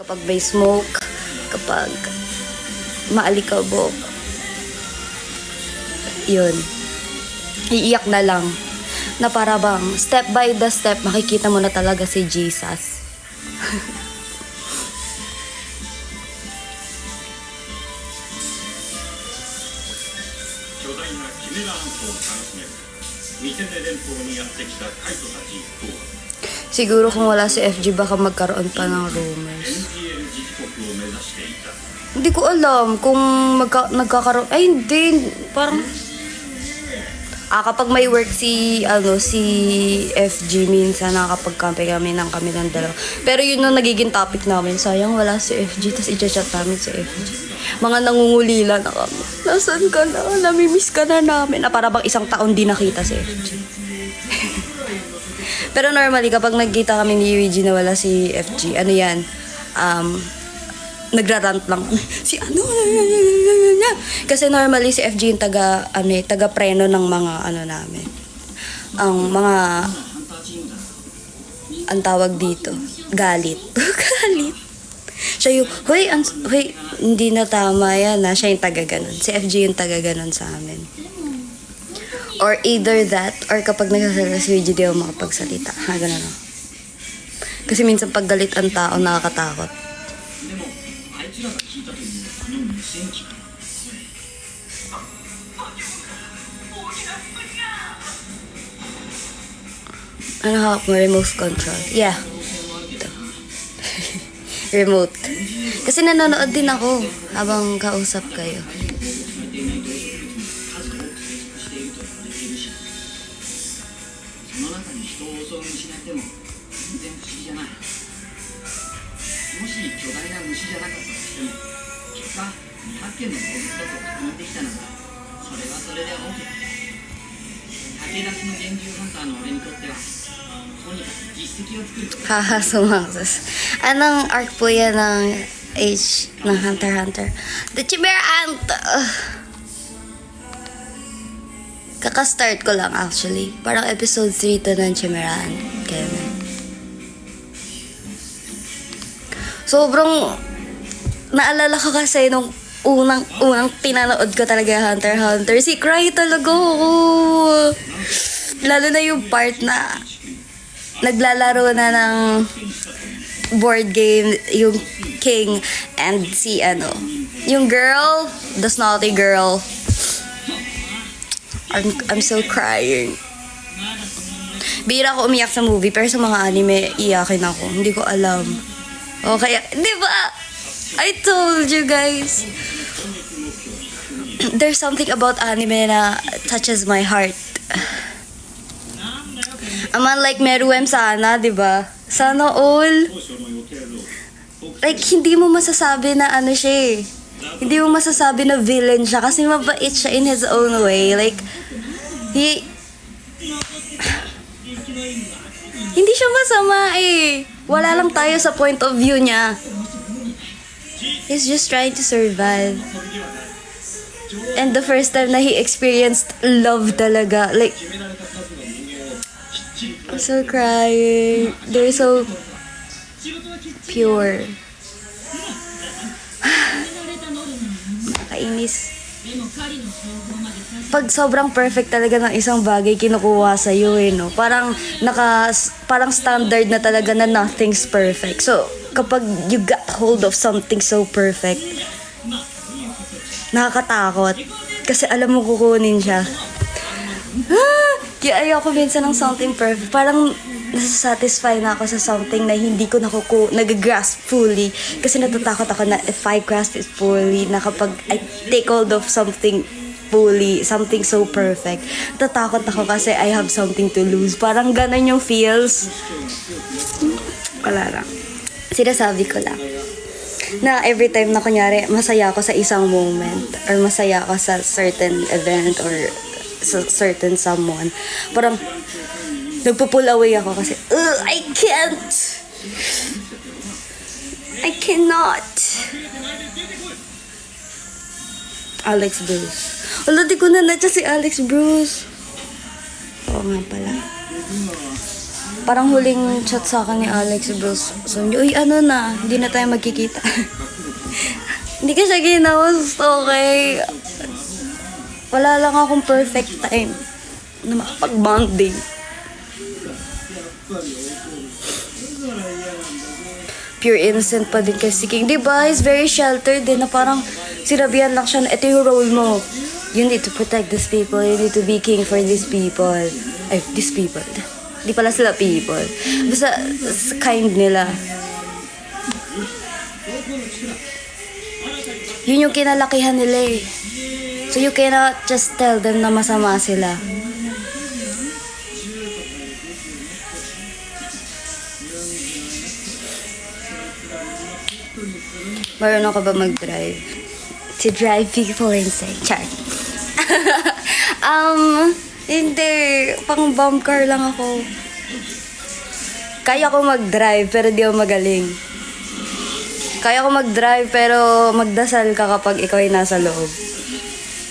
Kapag may smoke, kapag maalikabok, yun, iiyak na lang. Na para bang, step by the step, makikita mo na talaga si Jesus. Siguro kung wala si FG, baka magkaroon pa ng rumors. Hindi ko alam kung nagkakaroon. Ay, hindi. Parang... kapag may work si FG, minsan nakakapag-camping kami ng dalawa. Pero yun ang nagiging topic namin. Sayang wala si FG, tapos i-chat namin si FG. Mga nangungulila na kami. Nasaan ka na? Namimiss ka na namin. Na para bang isang taon di nakita si FG. Pero normally, kapag nagkita kami ni Yuiji na wala si FG, ano yan, nagrarant lang. Si ano, kasi normally si FG yung taga-preno ng mga namin. Ang mga, ang tawag dito, galit. Galit. Siya yung, hoy, hindi na tama yan na. Siya yung taga-ganon. Si FG yung taga-ganon sa amin. Or either that, or kapag nagsasalita si Yuiji, di ako makapagsalita. Ganon. Kasi minsan pag galit ang tao, nakakatakot. Ano hawak mo? Remote control. Yeah. Ito. Remote. Kasi nanonood din ako habang kausap kayo. Haha, sumakses. Anong arc po yan ng age ng Hunter x Hunter? The Chimera Ant! Kaka-start ko lang actually. Parang episode 3 to ng Chimera Ant. Kevin. Sobrang naalala ko kasi nung unang pinanood ko talaga Hunter x Hunter. Si Cry talaga ako. Lalo na yung part na naglalaro na ng board game yung King and si yung girl, the snotty girl. I'm so crying. Bira ako umiyak sa movie, pero sa mga anime, iyakin ako. Hindi ko alam. O kaya, di ba? I told you guys. There's something about anime na touches my heart. Aman like Meruem sana, di ba? Sana all. Like, hindi mo masasabi na siya eh. Hindi mo masasabi na villain siya kasi mabait siya in his own way. Like, hindi siya masama eh. Wala lang tayo sa point of view niya. He's just trying to survive. And the first time na he experienced love talaga, like, I'm so crying. They're so pure. Nakainis. Pag sobrang perfect talaga ng isang bagay kinukuha sa iyo no. Parang standard na talaga na nothing's perfect. So, kapag you got hold of something so perfect, nakakatakot kasi alam mo kukunin siya. Kaya ayoko minsan ng something perfect. Parang nasasatisfy na ako sa something na hindi ko nag-grasp fully. Kasi natatakot ako na if I grasp it fully, na kapag I take hold of something fully, something so perfect, natatakot ako kasi I have something to lose. Parang ganun yung feels. Wala lang. Sinasabi ko lang na every time na kunyari masaya ako sa isang moment or masaya ako sa certain event or sa certain someone, parang nagpo-pull away ako kasi I cannot. Alex Bruce. Wala, di ko na natsa si Alex Bruce. Oo nga pala. Parang huling chat sa akin ni Alex, bros. So, uy, ano na, hindi na tayo magkikita. Hindi ko siya ginawas, okay? Wala lang akong perfect time na makapag-bonding. Pure innocent pa din kasi King. Diba? He's very sheltered din na parang sinabihan lang siya na ito yung role mo. You need to protect these people. You need to be king for these people. Ay, these people. Di pala sila people. Basta, kind nila. Yun yung kinalakihan nila eh. So you cannot just tell them na masama sila. Marunong ka ba mag-drive? To drive people insane. Char. Hindi. Pang bomb car lang ako. Kaya ko mag-drive pero di ako magaling. Kaya ko mag-drive pero magdasal ka kapag ikaw ay nasa loob.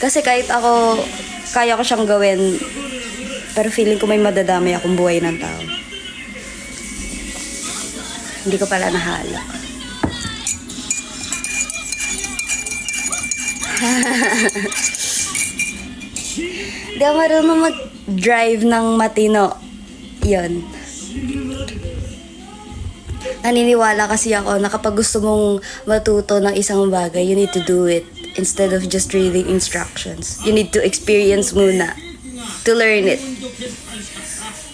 Kasi kahit ako, kaya ko siyang gawin pero feeling ko may madadamay akong buhay ng tao. Hindi ko pala nahala. Di ako marunong mag-drive ng matino. Yun. Naniniwala kasi ako na kapag gusto mong matuto ng isang bagay, you need to do it instead of just reading instructions. You need to experience muna to learn it.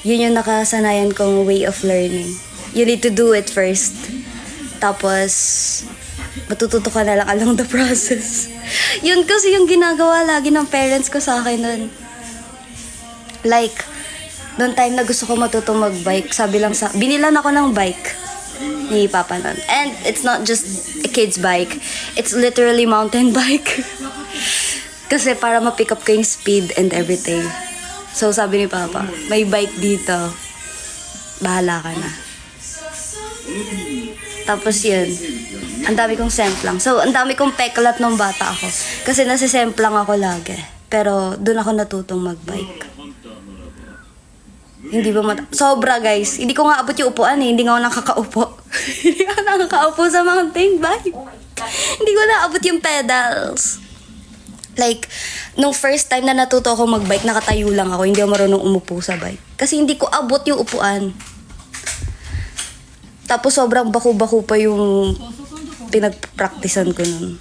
Yun yung nakasanayan kong way of learning. You need to do it first. Tapos, matututo ka na lang along the process. Yun kasi yung ginagawa lagi ng parents ko sa akin nun. Like, noong time na gusto ko matutong mag-bike, binilan ako ng bike ni Papa nun. And it's not just a kid's bike. It's literally mountain bike. Kasi para ma-pick up ko yung speed and everything. So sabi ni Papa, may bike dito. Bahala ka na. Tapos yun, ang dami kong semplang. So, ang dami kong peklat nung bata ako. Kasi nasisemplang ako lagi. Pero, doon ako natutong magbike. Hindi ba sobra, guys. Hindi ko nga abot yung upuan eh. Hindi nga ako nakakaupo. Hindi ako nakakaupo sa mountain bike. Hindi ko naabot yung pedals. Like, nung first time na natuto ako magbike, nakatayo lang ako. Hindi ako marunong umupo sa bike. Kasi hindi ko abot yung upuan. Tapos sobrang baku-baku pa yung pinag-practicean ko nun.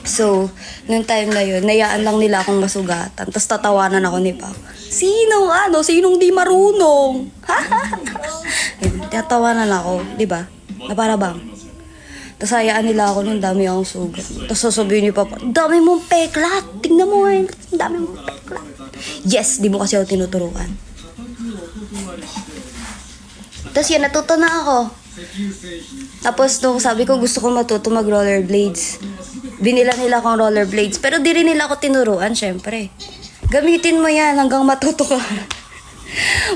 So, nung time na yun, nayaan lang nila akong masugatan. Tapos tatawanan ako ni Papa. Sinong di marunong? Tatawanan ako, di ba? Na para bang? Tapos hayaan nila ako nung dami akong sugat. Tapos sasabihin ni Papa, dami mong peklat. Tingnan mo ngayon, dami mong peklat. Yes, di mo kasi ako tinuturuan. Tapos yun, natuto na ako. Tapos nung sabi ko gusto ko matuto mag rollerblades, binila nila akong rollerblades. Pero di rin nila ako tinuruan, syempre. Gamitin mo yan hanggang matuto ka.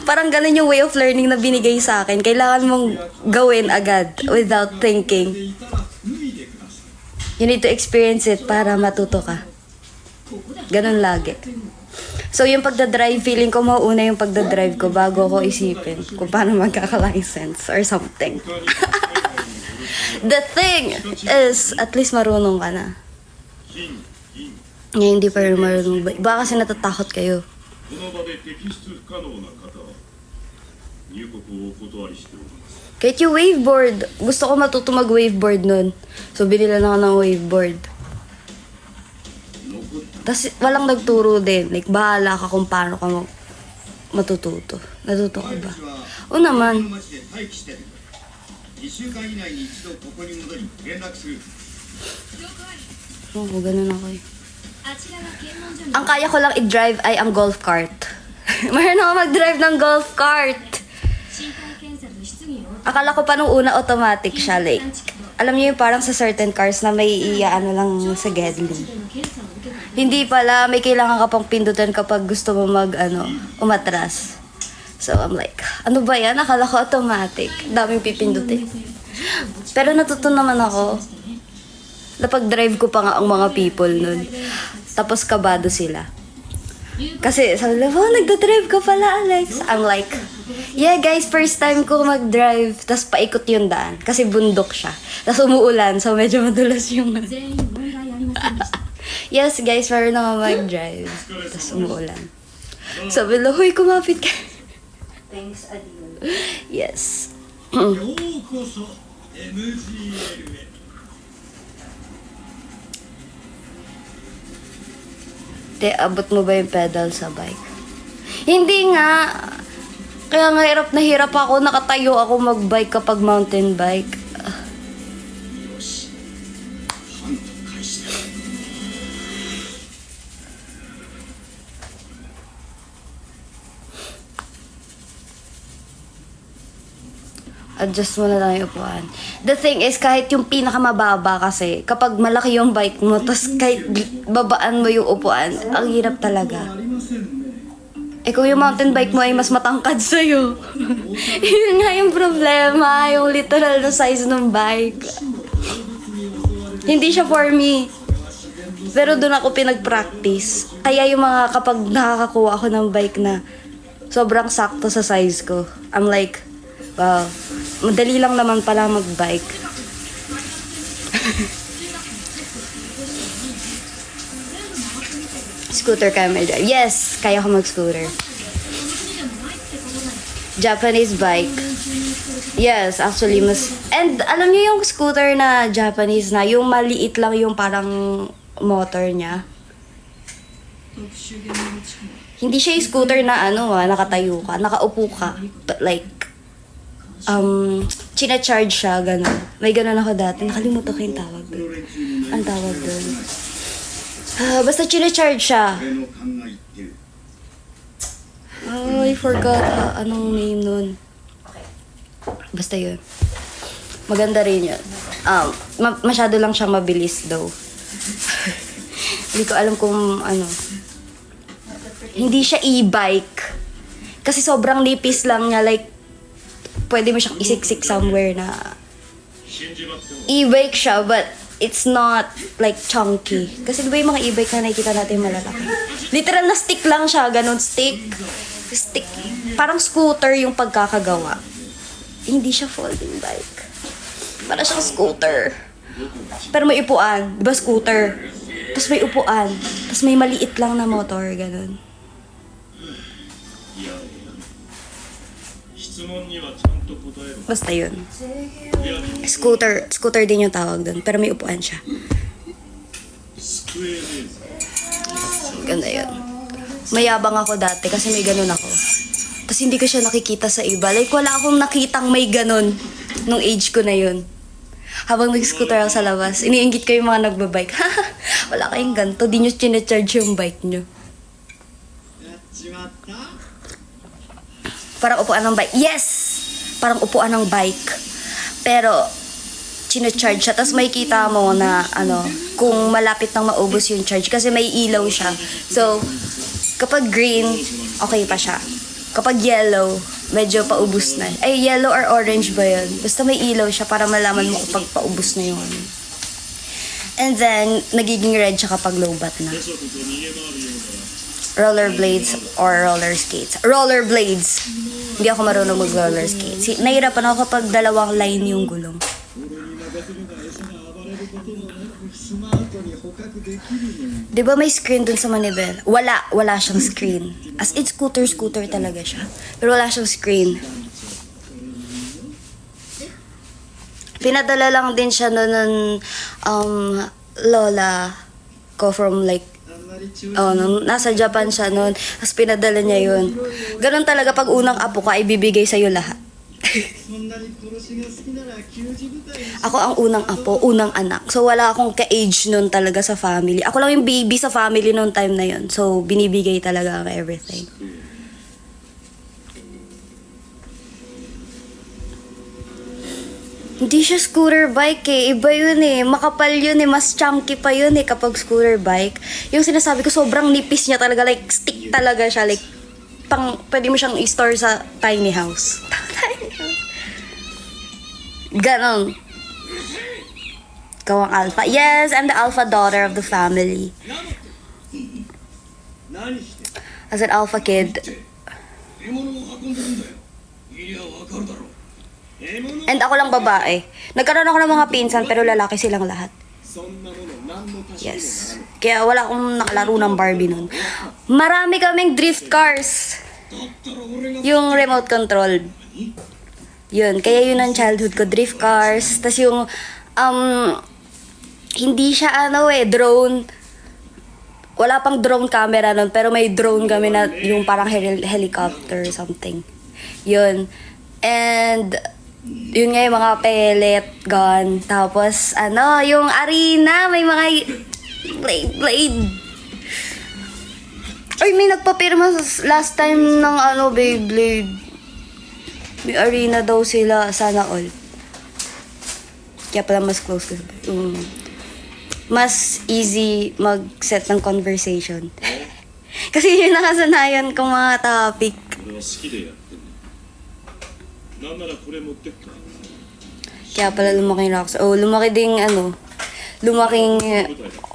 Parang ganun yung way of learning na binigay sa akin. Kailangan mong gawin agad without thinking. You need to experience it para matuto ka. Ganun lagi. So, yung pagdadrive, feeling ko mauuna yung pagdadrive ko bago ko isipin kung paano magkaka-license or something. The thing is, at least marunong ka na. Ngayon, hindi pa rin marunong. Baka kasi natatakot kayo. Kahit yung waveboard, gusto ko matuto mag-waveboard nun. So, binila na ako ng waveboard. Tapos walang nagturo din. Like, bahala ka kung paano ka matututo. Natuto ka ba? O naman. Oo, ganun ako eh. Ang kaya ko lang i-drive ay ang golf cart. Mayroon ako mag-drive ng golf cart. Akala ko pa nung una automatic siya. Like, alam niyo yung parang sa certain cars na may ano lang sa Gedli. Hindi pala, may kailangan ka pang pindutan kapag gusto mo umatras. So, I'm like, ano ba yan? Akala ko automatic. Daming pipindutin. Pero natuto naman ako. Napag-drive ko pa nga ang mga people nun. Tapos kabado sila. Kasi sabi nila, oh, nagdadrive ka pala, Alex. I'm like, yeah guys, first time ko mag-drive. Tapos paikot yung daan. Kasi bundok siya. Tapos umuulan, so medyo madulas yung... Yes guys, meron na mag-drive. Tapos umuulan. Sabi nila, huy, kumapit ka. Thanks, Adil. Yes. Te, abot mo ba yung pedal sa bike? Hindi nga. Kaya nga hirap na hirap ako. Nakatayo ako mag-bike kapag mountain bike. Adjust mo na lang yung upuan. The thing is, kahit yung pinakamababa kasi, kapag malaki yung bike mo, tas kahit babaan mo yung upuan, ang hirap talaga. Eh kung yung mountain bike mo ay mas matangkad sa'yo. Yun nga yung problema, yung literal na size ng bike. Hindi siya for me. Pero doon ako pinag-practice. Kaya yung mga kapag nakakakuha ako ng bike na sobrang sakto sa size ko, I'm like, wow, madali lang naman pala mag-bike. Scooter kaya may drive. Yes, kaya ko mag-scooter. Japanese bike. Yes, actually mas... And alam niyo yung scooter na Japanese na, yung maliit lang yung parang motor niya. Hindi siya yung scooter na nakatayo ka, nakaupo ka. But like, china-charge siya, gano'n. May gano'n ako dati. Nakalimutan ko yung tawag doon. Ang tawag doon. Basta china-charge siya. Oh, I forgot anong name nun. Basta yun. Maganda rin yun. Masyado lang siya mabilis daw. Hindi ko alam kung ano. Hindi siya e-bike. Kasi sobrang nipis lang niya. Like, pwede mo siyang isiksik somewhere na e-bike siya, but it's not like chunky. Kasi diba yung mga e-bike na nakikita natin malalaki? Literal na stick lang siya, ganun, stick. Parang scooter yung pagkakagawa. Hindi siya folding bike. Para siyang scooter. Pero may upuan, diba scooter? Tapos may upuan, tapos may maliit lang na motor, ganun. Basta yun. Scooter din yung tawag doon. Pero may upuan siya. Ganda yun. Mayabang ako dati kasi may ganun ako. Tapos hindi ko siya nakikita sa iba. Like wala akong nakitang may ganun nung age ko na yun. Habang nag-scooter ako sa labas, iniinggit ko yung mga nagbabike. Wala kayong ganito. Di nyo sinacharge yung bike nyo. Parang upuan ng bike. Yes! Parang upuan ng bike. Pero, chino-charge siya. Tapos makikita mo na, kung malapit nang maubos yung charge. Kasi may ilaw siya. So, kapag green, okay pa siya. Kapag yellow, medyo paubos na. Ay, yellow or orange ba yun? Basta may ilaw siya para malaman mo kapag paubos na yun. And then, nagiging red siya kapag lowbat na. Rollerblades or roller skates. Rollerblades. Hindi ako marunong mag-roller skates. Nahirapan ako kapag dalawang line yung gulong. Diba may screen dun sa manibel? Wala siyang screen. As in scooter talaga siya. Pero wala siyang screen. Pinadala lang din siya nun lola ko from like nasa Japan siya noon. Tapos pinadala niya yun. Ganon talaga pag unang apo ka, ibibigay sa'yo lahat. Ako ang unang apo, unang anak. So wala akong ka-age noon talaga sa family. Ako lang yung baby sa family noon time na yun. So binibigay talaga ang everything. Hindi siya scooter bike eh. Iba yun eh. Makapal yun eh. Mas chunky pa yun eh kapag scooter bike. Yung sinasabi ko, sobrang nipis niya talaga. Like, stick talaga siya. Like, pwede mo siyang i-store sa tiny house. Tiny house. Ganon. Ikaw ang alpha. Yes, I'm the alpha daughter of the family. as an alpha kid. And ako lang babae. Nagkaroon ako ng mga pinsan pero lalaki silang lahat. Yes. Kaya wala akong nakalaro ng Barbie nun. Marami kaming drift cars. Yung remote control. Yun. Kaya yun ang childhood ko. Drift cars. Tas yung, hindi siya drone. Wala pang drone camera nun. Pero may drone kami na yung parang helicopter something. Yun. And, yun nga yung mga pellet gun. Tapos, yung arena, may mga blade. Ay, may nagpapirma last time ng Beyblade. May arena daw sila, sana all. Kaya pala mas close ko. Mas easy mag-set ng conversation. Kasi yun nakasanayan kong mga topic. Kaya pala lumaki na ako sa... lumaki ding lumaking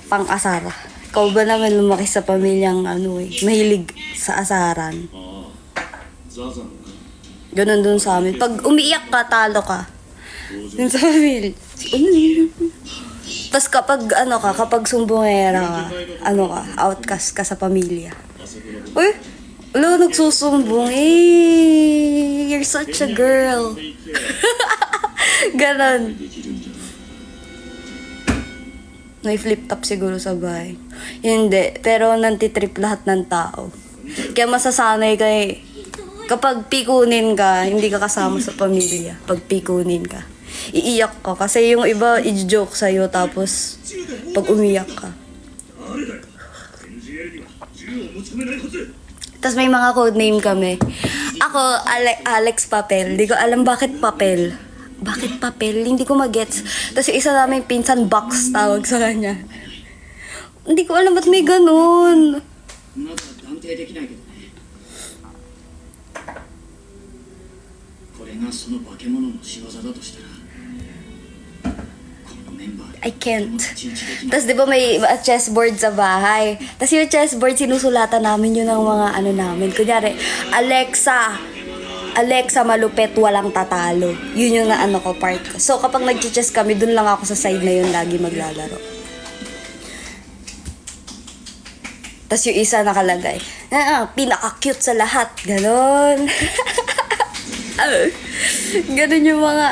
pang-asara. Ikaw ba naman lumaki sa pamilyang mahilig sa asaran? Ganun dun sa amin. Pag umiiyak ka, talo ka. Dun sa pamilya. Tapos kapag sumbongera ka, outcast ka sa pamilya. Uy! Nagsusumbong. You're such a girl. Ganon. May flip top siguro sa bahay. Hindi. Pero nantitrip lahat ng tao. Kaya masasanay ka kapag pikunin ka, hindi ka kasama sa pamilya. Pag pikunin ka, iiyak ka. Kasi yung iba, i-joke sa'yo. Tapos, pag umiyak ka. Tapos may mga codename kami. Ako, Alex Papel. Hindi ko alam bakit papel. Bakit papel? Hindi ko magets. Tapos yung isa namin pinsan, Box tawag sa kanya. Hindi ko alam ba't may ganun. I can't. Tapos di ba may chessboard sa bahay? Tapos yung chessboard, sinusulatan namin yun ng mga namin. Kunyari, Alexa malupet, walang tatalo. Yun yung ko, part ko. So kapag nag-chess kami, dun lang ako sa side na yun lagi maglalaro. Tapos yung isa nakalagay, pinaka-cute sa lahat. Ganon. Ganon yung mga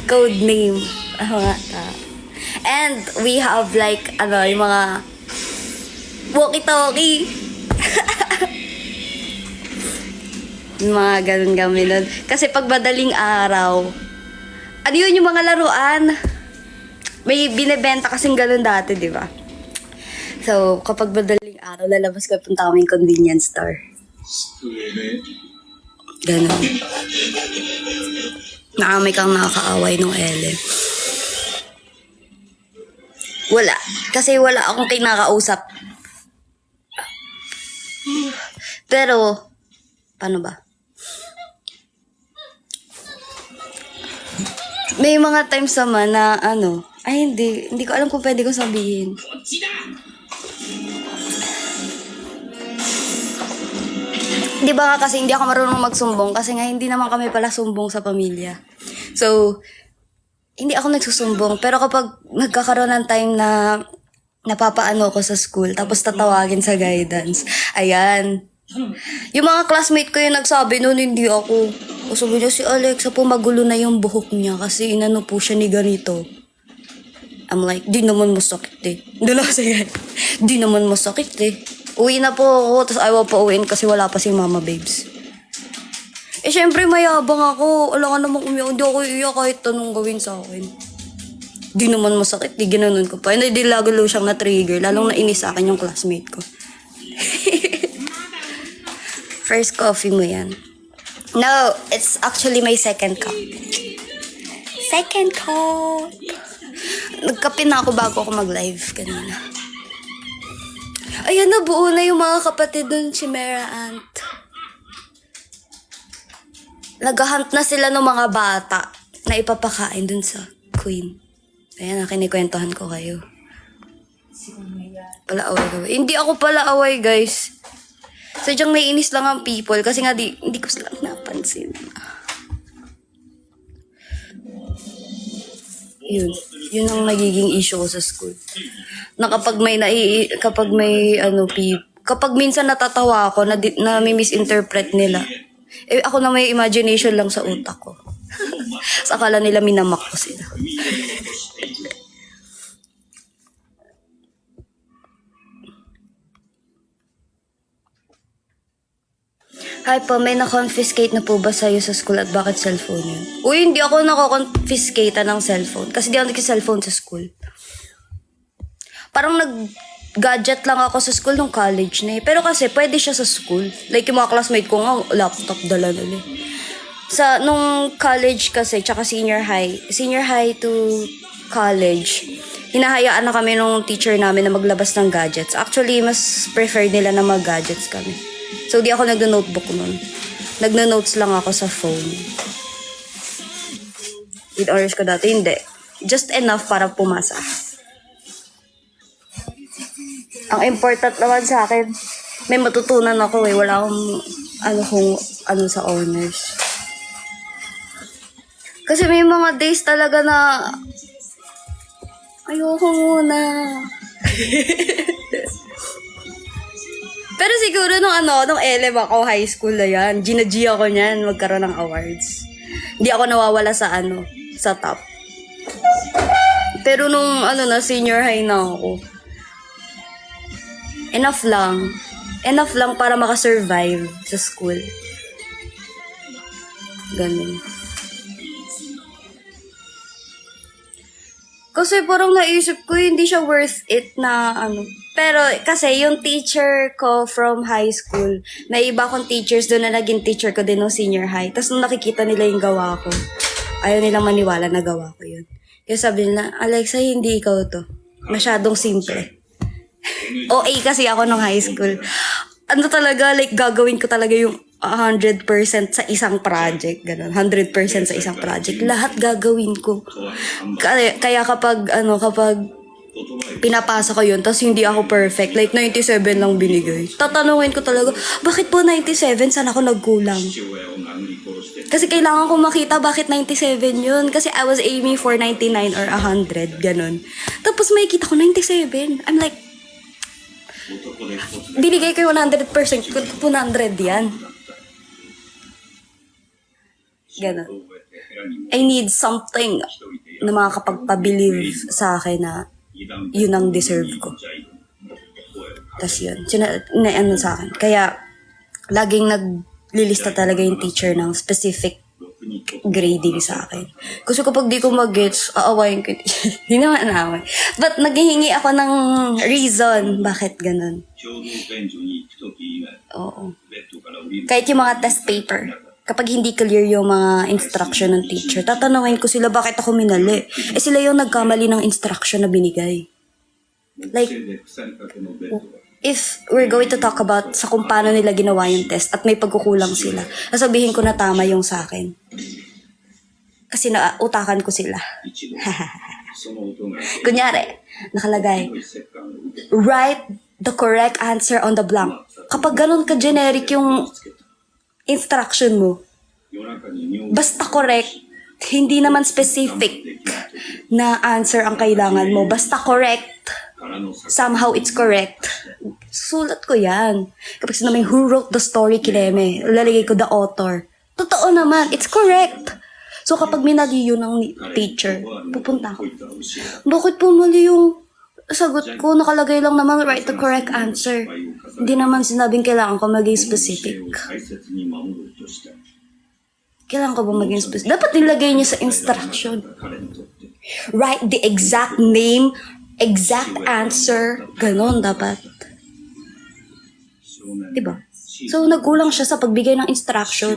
code name. And we have yung mga walkie-talkie. Mga ganun kami nun. Kasi pag madaling araw, yun yung mga laruan. May binebenta kasing ganun dati, di ba? So, kapag madaling araw, lalabas ka, punta kami yung convenience store. Ganun. Nakamay kang nakakaaway nung Ellen. Wala. Kasi wala akong kinakausap. Pero, paano ba? May mga times naman na hindi ko alam kung pwede ko sabihin. Di ba nga kasi hindi ako marunong magsumbong kasi nga hindi naman kami pala sumbong sa pamilya. So, hindi ako nagsusumbong. Pero kapag nagkakaroon ng time na napapaano ko sa school, tapos tatawagin sa guidance, ayan. Yung mga classmate ko yung nagsabi noon, hindi ako. O sabi niya, si Alexa po magulo na yung buhok niya kasi inano po siya ni ganito. I'm like, di naman masakit eh. Doon ako sige, di naman masakit eh. Uwi na po ako, tapos ayaw pa uwiin kasi wala pa si Mama Babes. Syempre mayabang ako. Alam ka namang umiyak, hindi ako iiyak kahit anong gawin sa akin. Di naman masakit, di ginanon ko pa. Hindi lalo siyang na-trigger, lalong nainis sa akin yung classmate ko. First coffee mo yan. No, it's actually my second cup. Second cup. Nagkape na ako bago ako mag-live kanina. Ayan, nabuo na yung mga kapatid dun, si Mera Ant. Naghahunt na sila ng mga bata na ipapakain dun sa Queen. Ayan, kinikwentuhan ko kayo. Pala-away. Hindi ako pala-away, guys. Sadyang naiinis lang ang people kasi nga hindi ko sila napansin. Yun ang nagiging issue ko sa school. Na kapag kapag minsan natatawa ako na may misinterpret nila. Eh ako na may imagination lang sa utak ko. Sa akala nila minamak ko sila. Hi po, may na-confiscate na po ba sa'yo sa school at bakit cellphone yun? Uy, hindi ako nako-confiscate ng cellphone kasi di ako nag-cellphone sa school. Parang nag-gadget lang ako sa school nung college na eh. Pero kasi pwede siya sa school. Like yung mga classmate ko nga, laptop dala nila. Nung college kasi, tsaka senior high to college, hinahayaan na kami nung teacher namin na maglabas ng gadgets. Actually, mas prefer nila na mag-gadgets kami. So, di ako nagno-notebook nun. Nagno-notes lang ako sa phone. With hours ko dati, hindi. Just enough para pumasa. Ang important naman sa akin, may matutunan ako eh. Wala akong sa honors. Kasi may mga days talaga na ayoko muna. Pero siguro nung LM ako, high school na yan, G ako niyan, magkaroon ng awards. Hindi ako nawawala sa top. Pero nung senior high na ako, enough lang para makasurvive sa school. Ganun. Kasi parang naisip ko, hindi siya worth it na Pero kasi yung teacher ko from high school, may iba akong teachers doon na naging teacher ko din nung senior high. Tapos nung nakikita nila yung gawa ko, ayaw nilang maniwala na gawa ko yun. Kaya sabi nila, Alexa, hindi ikaw to. Masyadong simple. OA kasi ako nung high school. Talaga, like gagawin ko talaga yung 100% sa isang project, ganun. 100% sa isang project. Lahat gagawin ko. Kaya kapag pinapasa ko yun, tapos hindi ako perfect, like 97 lang binigay. Tatanungin ko talaga, bakit po 97? Saan ako nagkulang? Kasi kailangan ko makita bakit 97 yun. Kasi I was aiming for 99 or 100, ganun. Tapos may kita ko 97. I'm like, binigay ko yung 100%, 100 yan. Ganun. I need something na makakapagpabilive sa akin na yun ang deserve ko. Tas yun. Sa akin. Kaya, laging naglilista talaga yung teacher ng specific grading sa akin. Kasi kapag di ko mag-gets, aawayin ko. Hindi naman aaway. But naghihingi ako ng reason bakit ganun. Oo. Kahit yung mga test paper. Kapag hindi clear yung mga instruction ng teacher, tatanungin ko sila bakit ako minali. Eh sila yung nagkamali ng instruction na binigay. Like, if we're going to talk about sa kung paano nila ginawa yung test at may pagkukulang sila, sasabihin ko na tama yung sa akin. Kasi nautakan ko sila. Kunyari, nakalagay, write the correct answer on the blank. Kapag ganun ka-generic yung instruction mo, basta correct, hindi naman specific na answer ang kailangan mo. Basta correct, somehow it's correct. Sulat ko yan. Kapag sinabi, who wrote the story, Kileme, lalagay ko the author. Totoo naman, it's correct. So kapag minali yun ng teacher, pupunta ako. Bakit po mali yung sagot ko? Nakalagay lang naman, write the correct answer. Hindi naman sinabing kailangan ko maging specific. Kailangan ko ba maging specific? Dapat nilagay niyo sa instruction. Write the exact name, exact answer. Ganon dapat. Diba? So, nagkulang siya sa pagbigay ng instruction.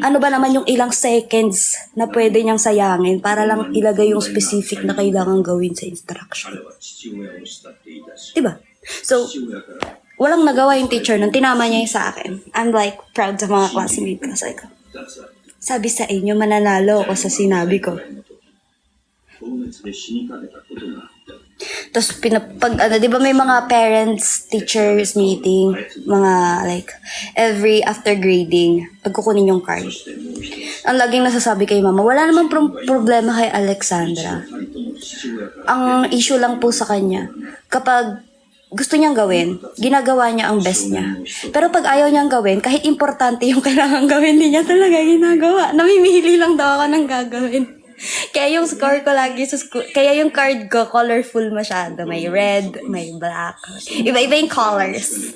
Ano ba naman yung ilang seconds na pwede niyang sayangin para lang ilagay yung specific na kailangan gawin sa instruction? Diba? So, walang nagawa yung teacher nun. Tinama niya yung sa akin. I'm like, proud sa mga classmates ko. Sabi sa inyo, mananalo ako sa sinabi ko. Tapos di ba may mga parents, teachers meeting, mga like, every after grading, pagkukunin yung card. Ang laging nasasabi kay mama, wala namang problema kay Alexandra. Ang issue lang po sa kanya, kapag gusto niyang gawin, ginagawa niya ang best niya. Pero pag ayaw niyang gawin, kahit importante yung kailangan gawin, hindi niya talaga ginagawa. Namimili lang daw ako ng gagawin. Kaya yung score ko lagi sa school, kaya yung card ko colorful masyado. May red, may black. Iba-iba yung colors.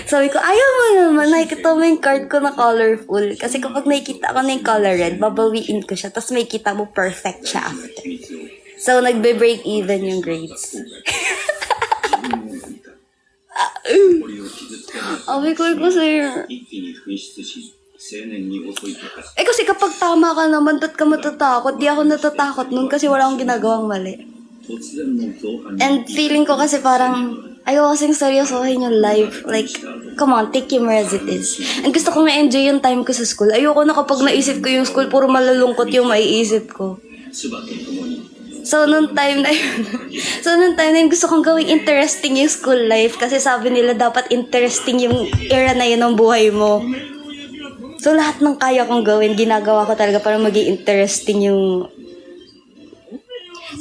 Sabi ko, ayaw mo naman, nakikita mo yung card ko na colorful. Kasi kapag nakikita ko na yung color red, babawiin ko siya. Tapos makikita mo perfect siya after. So, nagbe-break even yung grades. Sabi ko sa'yo. Kasi kapag tama ka naman, ba't ka matatakot? Di ako natatakot nun kasi wala akong ginagawang mali. And feeling ko kasi parang, ayaw kasing seryosohin yung life. Like, come on, take him as it is. And gusto kong na-enjoy yung time ko sa school. Ayoko na kapag naisip ko yung school, puro malalungkot yung maiisip ko. So, nung time na yun, gusto kong gawing interesting yung school life. Kasi sabi nila, dapat interesting yung era na yun ng buhay mo. So, lahat ng kaya kong gawin, ginagawa ko talaga para maging interesting yung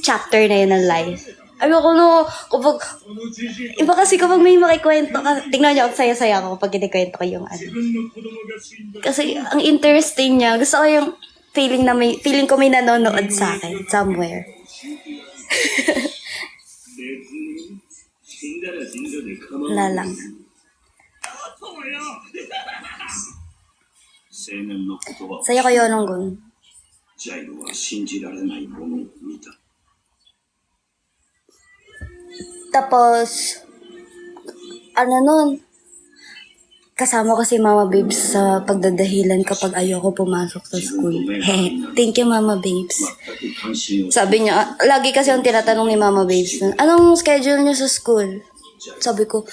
chapter na yun ng life. Ayoko no, iba kasi kapag may makikwento ka, tingnan niyo, saya-saya ako kapag kinikwento ko yung ano. Kasi, ang interesting niya, gusto ko yung feeling ko may nanonood sa akin, somewhere. Wala lang. Saya kayo nung gun. Tapos, kasama ko si Mama Babes sa pagdadahilan kapag ayoko pumasok sa school. Thank you, Mama Babes. Sabi niya, lagi kasi yung tinatanong ni Mama Babes, anong schedule niyo sa school? Sabi ko,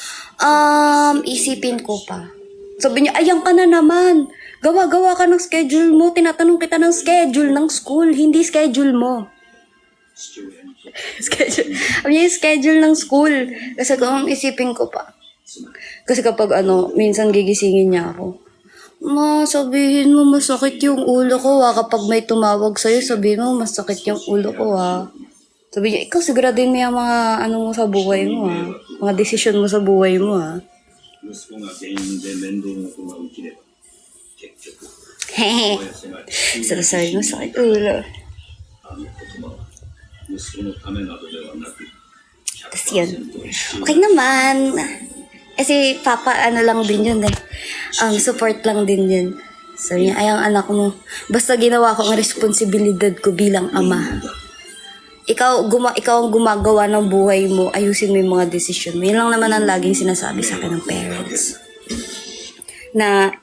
isipin ko pa. Sabi niya, ayan ka na naman. Gawa-gawa ka ng schedule mo. Tinatanong kita ng schedule ng school, hindi schedule mo. Schedule ng school. Kasi kung isipin ko pa. Kasi kapag minsan gigisingin niya ako. Ma, sabihin mo masakit yung ulo ko kapag may tumawag sa'yo, sabihin mo masakit yung ulo ko Sabi niya, ikaw siguraduhin mo yung mga mo sa buhay mo Mga desisyon mo sa buhay mo Sabi mo sakit ulo. Tapos yun. Okay naman. Kasi papa lang din yun support lang din yun. Sabi niya, ayang anak mo, basta ginawa ko ang responsibilidad ko bilang ama. Ikaw ang gumagawa ng buhay mo, ayusin mo yung mga desisyon mo. Yun lang naman ang laging sinasabi sa akin ng parents. Na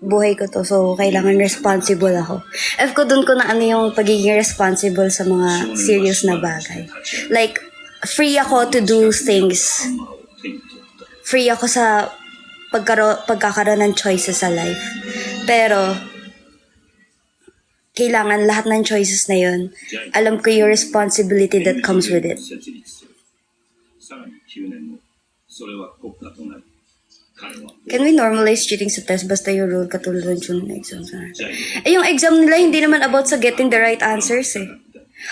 buhay ko to, so kailangan responsible ako. Ko dun ko na yung pagiging responsible sa mga serious na bagay. Like, free ako to do things. Free ako sa pagkakaroon ng choices sa life. Pero, kailangan lahat ng choices na yun, alam ko yung responsibility that comes with it. Can we normalize cheating sa test basta yung rule katulad ng tune exam? Yung exam nila hindi naman about sa getting the right answers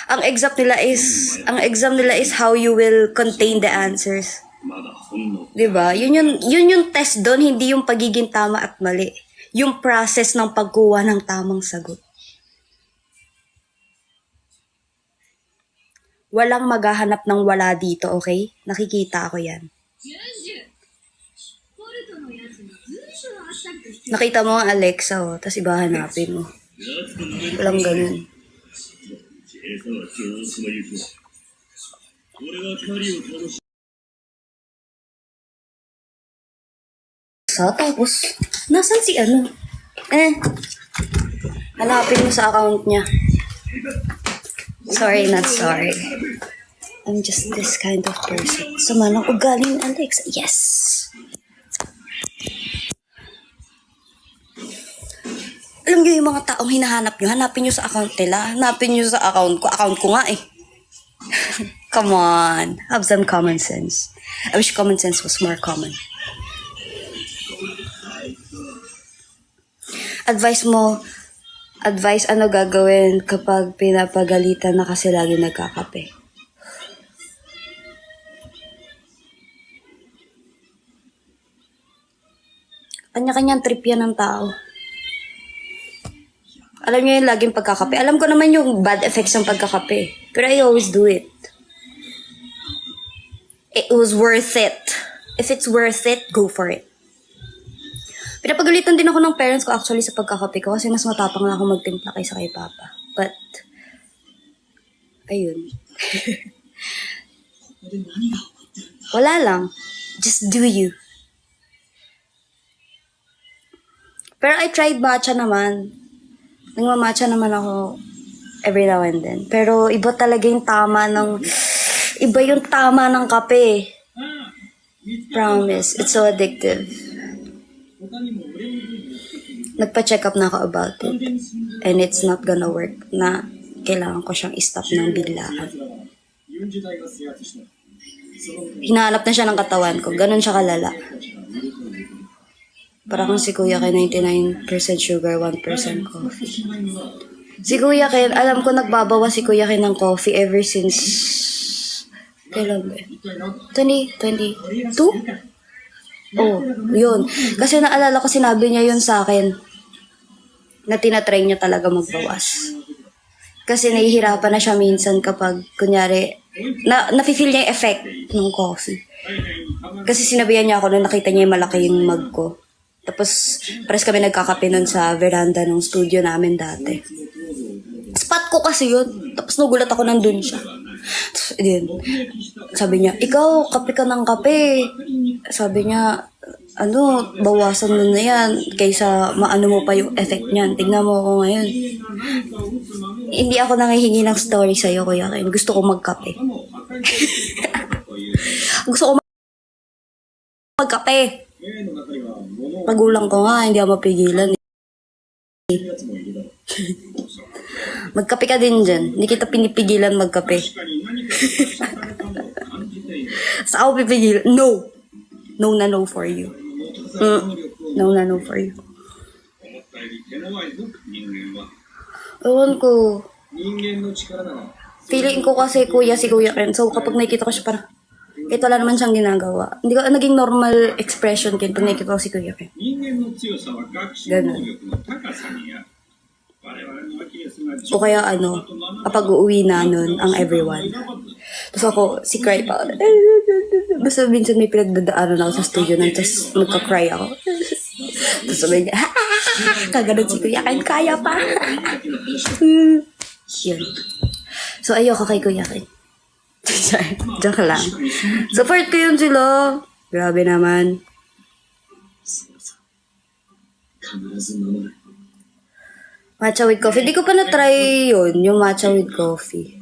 Ang exam nila is how you will contain the answers. 'Di ba? Yun yung test doon, hindi yung pagiging tama at mali. Yung process ng pagkuha ng tamang sagot. Walang maghahanap ng wala dito, okay? Nakikita ako yan. Nakita mo ang Alexa, tapos iba hanapin mo. Walang ganun. Tapos, nasan si hanapin mo sa account niya. Sorry, not sorry. I'm just this kind of person. Sama ng ugali ni Alexa. Yes! Alam niyo yung mga taong hinahanap nyo, hanapin nyo sa account nila. Hanapin nyo sa account ko. Account ko nga Come on. Have some common sense. I wish common sense was more common. Advice ano gagawin kapag pinapagalitan na kasi lagi nagkakape? Kanya-kanyang trip yan ng tao. Alam niyo yung laging pagkakape. Alam ko naman yung bad effects ng pagkakape. Pero I always do it. It was worth it. If it's worth it, go for it. Pinapagalitan din ako ng parents ko actually sa pagkakape ko kasi mas matapang na ako magtimpla kaysa kay Papa. But, ayun. Wala lang. Just do you. Pero I tried matcha naman. Nagmamatcha naman ako every now and then. Pero iba talaga yung tama ng... Iba yung tama ng kape. Promise. It's so addictive. Nagpa-check up na ako about it. And it's not gonna work na kailangan ko siyang i-stop ng biglaan. Hinahanap na siya ng katawan ko. Ganon siya kalala. Parang si Kuya Ken, 99% sugar, 1% coffee. Si Kuya Ken, alam ko nagbabawas si Kuya Ken ng coffee ever since... Kailan ba? 2022? Oh, yun. Kasi naalala ko sinabi niya yun sa akin na tinatry niya talaga magbawas. Kasi nahihirapan na siya minsan kapag, kunyari, nafe-feel niya yung effect ng coffee. Kasi sinabihan niya ako na nakita niya yung malaki yung mug ko. Tapos, pares kami nagkakape nun sa veranda ng studio namin dati. Spot ko kasi yun. Tapos nagulat ako nandun siya. Tapos, yun. Sabi niya, ikaw, kape ka ng kape. Sabi niya, bawasan mo na yan. Kaysa maano mo pa yung effect niyan. Tignan mo ako ngayon. Hindi ako nangihingi ng story sa'yo, Kuya Ken. Gusto ko magkape. Gusto ko magkape. Magulang ko nga, hindi ako mapigilan. Magkape ka din dyan. Hindi kita pinipigilan magkape. Sa ako pipigilan? No! No na no for you. No na no for you. Ewan ko. Feeling ko kasi si Kuya Ken. So kapag nakikita ko siya parang, ito wala naman siyang ginagawa. Hindi ko naging normal expression kin pag nakikita ko si Kuya Ken. Ganun. O kaya kapag uuwi na nun, ang everyone. Tapos ako, si cry pa. Basta minsan may pinagdadaanan ako sa studio nun, tapos magka-cry ako. Tapos sabi niya, kaganon si Kuya Ken, kaya pa. Yun. So ayoko kay Kuya Ken. Joke lang. Support ko yun sila. Grabe naman. Matcha with coffee. Di ko pa na-try yun, yung matcha with coffee.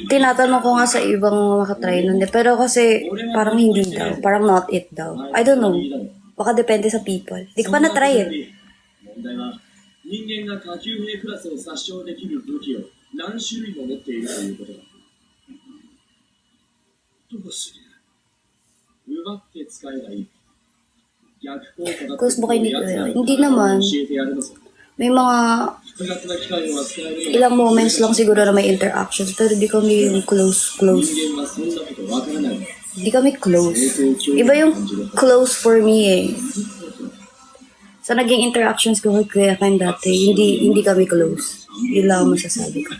Tinatanong ko nga sa ibang makatry nun. Pero kasi parang hindi daw. Parang not it daw. I don't know. Baka depende sa people. Di ko pa na-try yun. 人間が下級兵クラスを殺傷できる武器を何種類も持っているということだ。どうする？奪って使えばいい。逆効果だと Close mo kay Nico. Hindi naman. May mga ilang moments lang siguro na may interactions pero di kami yung close. Di kami close. Iba yung close for me eh. Sa naging interactions ko kay Kuya Ken dati, hindi kami close. Yun lang ang masasabi ko.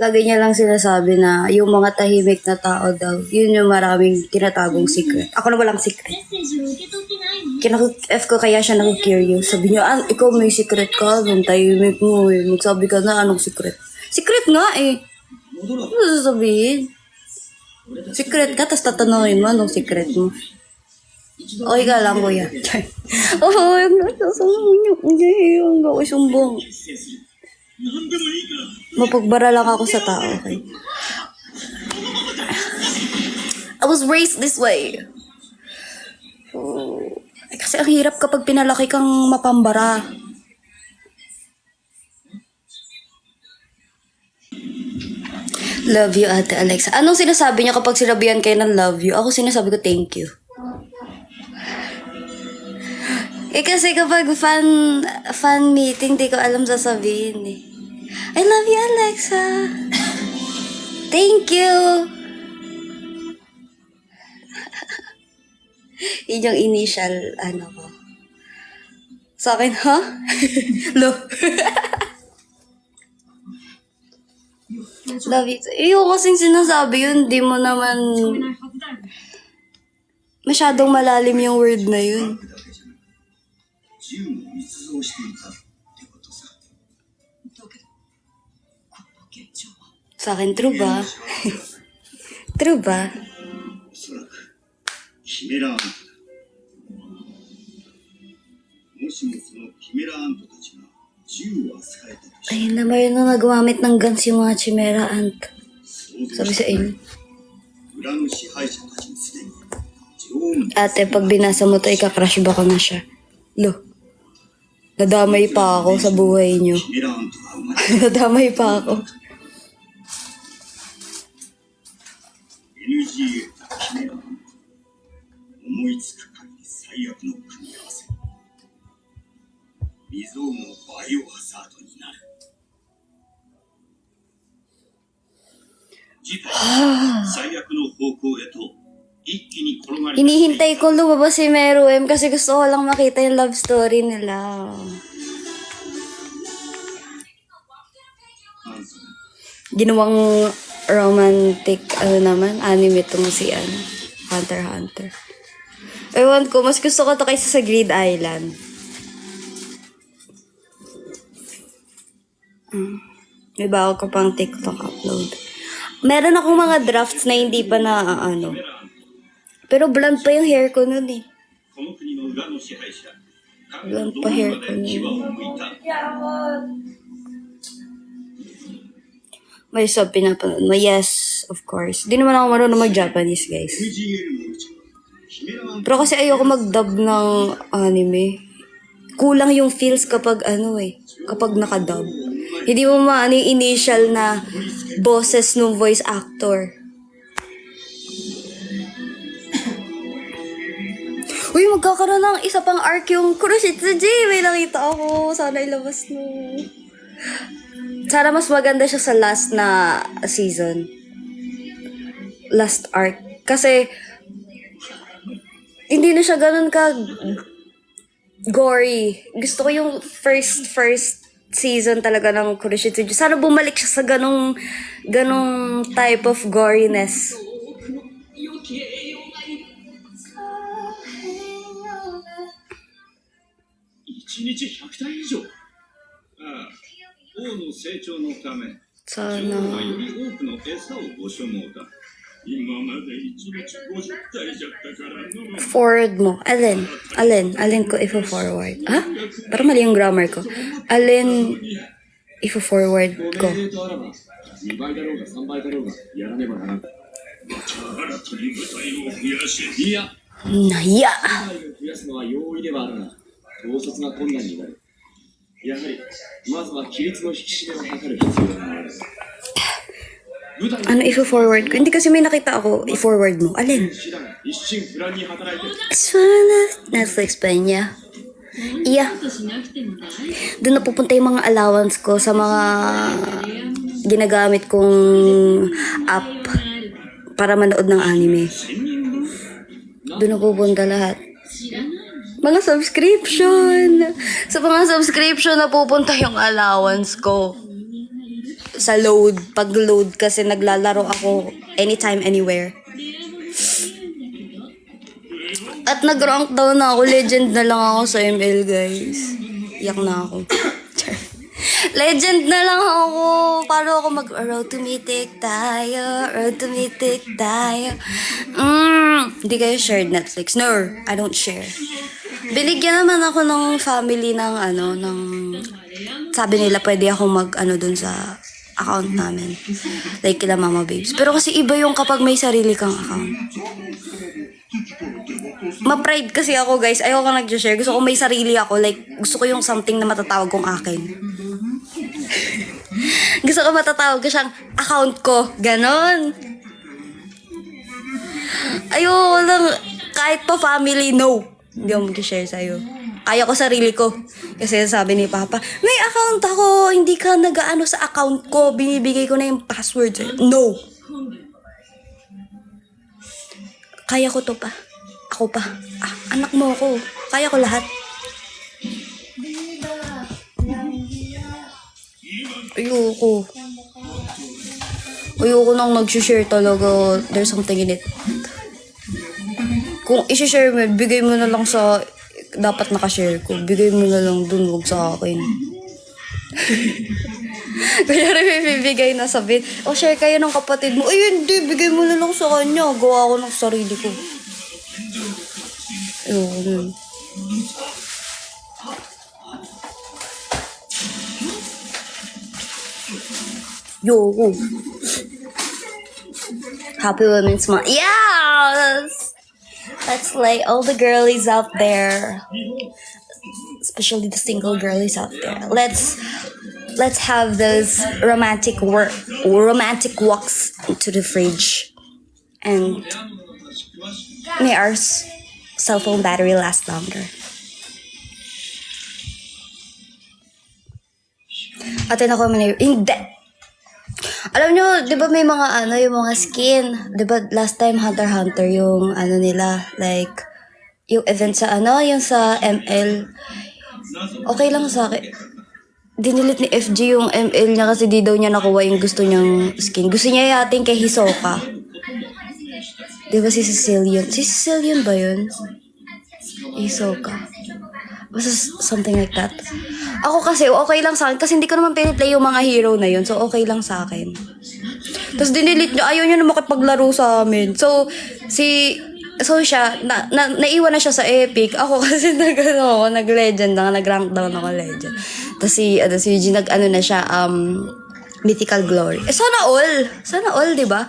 Lagi niya lang sinasabi na yung mga tahimik na tao daw, yun yung maraming tinatagong secret. Ako na walang secret. F ko kaya siya naku-curious. Sabi niya, ikaw may secret ka, yung tahimik mo eh. Magsabi ka na, anong secret? Secret nga eh. Ano sasabihin? Secret ka, tapos tatanungin mo anong secret mo. Okay ka lang, Kuya. Oo, yung nasasabi niyo. Hindi, yung gawin sumbong. Mapagbara lang ako sa tao, okay? I was was raised this way. Oh. Kasi ang hirap kapag pinalaki kang mapambara. Love you, Ate Alexa. Anong sinasabi niya kapag sinabihan kayo ng love you? Ako sinasabi ko thank you. Kasi kapag fan meeting, di ko alam sasabihin eh. I love you, Alexa. Thank you. Yun yung initial, ko. Sa akin, ha? Lo. Love you. Yung kasing sinasabi yun, di mo naman masyadong malalim yung word na yun. 銃を密造していたってことさ。 Sa akin, true ba? True ba? おそらくキメラアントだ。もしもそのキメラアントたちが銃を扱えたとして、 Ayun na, mayroon na nagumamit ng guns yung mga Chimera Ant. 想像 Sabi sa して inyo. 裏の支配者たちにすでに女王の Ate, pag binasa mo to, ika-crush ba ko na siya? Lo. Nadamay pa ako sa buhay niyo. キメラアントが生まれ Nadamay pa ako. NGA とキメラアント、思いつく限り最悪の組み合わせ。未曾有のバイオハザードになる。事態は最悪の方向へと一気に転がり Hinihintay ko lumabas si Meruem kasi gusto ko lang makita yung love story nila. Ginawang romantic, anime itong si Hunter x Hunter. Ewan ko, mas gusto ko to kaysa sa Grid Island. May bago ko pang TikTok upload. Meron akong mga drafts na hindi pa na Pero blonde pa yung hair ko nun eh. この国の裏の支配者、彼 Blonde がど pa こ hair ま ko で牙を nun. 向いた。 May sub pinapanood mo. Yes, of course. Di naman ako marunong mag-Japanese, guys. MGL のうち、キメラアント Pero kasi ayoko mag-dub ng anime. Kulang yung feels kapag kapag nakadub. Hindi mo maano yung initial na boses ng voice actor. Uy, magkakaroon ng isa pang arc yung Kuroshitsuji. May nakita ako. Sana ilabas mo. Sana mas maganda siya sa last na season. Last arc. Kasi, hindi na siya ganun ka gory. Gusto ko yung first season talaga ng Kuroshitsuji. Sana bumalik siya sa ganong type of goriness. 1日100体以上。ああ、王の成長のため、女王 Sana. がより多くの餌をご所望だ。今まで1日50体じゃったからの。 Forward mo. Alin ko ifo-forward. Ha? Parang mali yung grammar ko. Alin ifo-forward ご ko. 命令とあらば、2倍だろうが3倍だろうがやらねばならん。また新たに部隊を増やし。いや、 Naya! 部隊を増やすのは容易ではあるが、統率が困難になる。やはり、まずは規律の引き締めを図る必要がある。部隊 Ano ifo-forward ko? Hindi kasi may nakita ako. I-forward mo. Alin? 手段一心不乱に働いて、 Netflix pa niya. Iya. Doon napupunta yung mga allowance ko sa mga ginagamit kong app para manood ng anime. Doon napupunta lahat. Mga subscription. Sa mga subscription napupunta yung allowance ko. Sa load. Pag-load kasi naglalaro ako anytime, anywhere. At nag-rank down na ako. Legend na lang ako sa ML, guys. Iyak na ako. Legend na lang ako. Paano ako mag-road to mythic tayo? Road to mythic tayo. Hindi kayo shared Netflix. No, I don't share. Binigyan naman ako ng family ng sabi nila pwede akong dun sa account namin. Like kila Mama Babes. Pero kasi iba yung kapag may sarili kang account. ma-pride kasi ako, guys. Ayoko nag-share. Gusto ko may sarili ako. Like, gusto ko yung something na matatawag kong akin. Gusto ko matatawag ko siyang account ko. Ganon. Ayoko lang, kahit pa family, no. Hindi ako mag-share sa'yo. Kaya ko sarili ko. Kasi sabi ni Papa, may account ako, hindi ka nag-ano sa account ko, binibigay ko na yung password sa'yo. No. Kaya ko to pa. Ako pa. Anak mo ako. Kaya ko lahat. Ayoko. Ayoko nang mag-share talaga. There's something in it. Kung i-share mo, bigay mo na lang sa dapat nakashare ko. Bigay mo na lang dun, huwag sa akin. Kaya rin may bibigay na sabihin, share kayo ng kapatid mo. Ay, hindi, bigay mo na lang sa kanya. Gawa ko ng sarili ko. Ayoko nun. Ayoko. Happy Women's Month. Yes! Let's slay all the girlies out there. Especially the single girlies out there. Let's have those romantic walks into the fridge. And may our cell phone battery last longer. Atin ako hindi. Alam nyo, di ba may mga yung mga skin? Di ba last time Hunter x Hunter yung nila, like, yung event sa yung sa ML. Okay lang sa akin. Dinilit ni FG yung ML niya kasi di daw niya nakuha yung gusto niyang skin. Gusto niya yating kay Hisoka. Di ba si Sicilian? Si Sicilian ba yun? Hisoka. Basta something like that. Ako kasi, okay lang sa akin. Kasi hindi ko naman piniplay yung mga hero na yun. So, okay lang sa akin. Tapos dinilit niya. Ayaw niya na makipaglaro sa amin. So, siya, naiwan na siya sa Epic. Ako kasi nag-legend na, nag-rank down ako legend. Tapos si G, na siya, Mythical Glory. Sana all, di ba?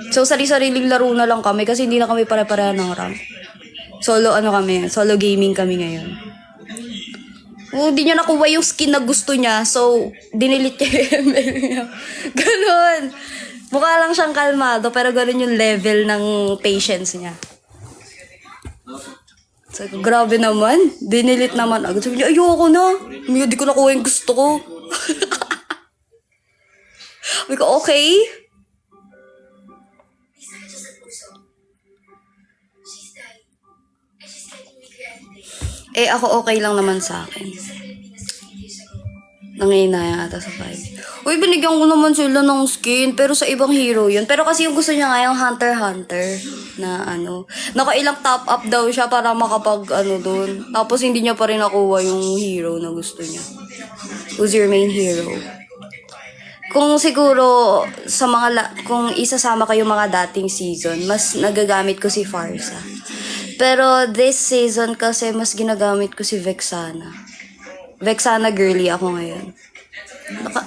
So, sariling laro na lang kami kasi hindi na kami pare-pareha ng rank. Solo gaming kami ngayon. Di niya nakuha yung skin na gusto niya, so, dinilit niya yung ML niya. Ganon. Mukha lang siyang kalmado, pero ganon yung level ng patience niya. So, grabe naman. Dinilit naman agad. Sabi niya, ayoko na. Di ko nakuha yung gusto ko. Sabi ko, okay. Ako okay lang naman sa akin. Nanginaya ata sa 5. Uy, binigyan ko naman sila ng skin, pero sa ibang hero yun. Pero kasi yung gusto niya nga yung Hunter x Hunter na nakailang top up daw siya para makapag doon. Tapos hindi niya pa rin nakuha yung hero na gusto niya. Who's your main hero? Kung siguro kung isasama kayo mga dating season, mas nagagamit ko si Farsa. Pero this season kasi mas ginagamit ko si Vexana. Vexana girly ako ngayon.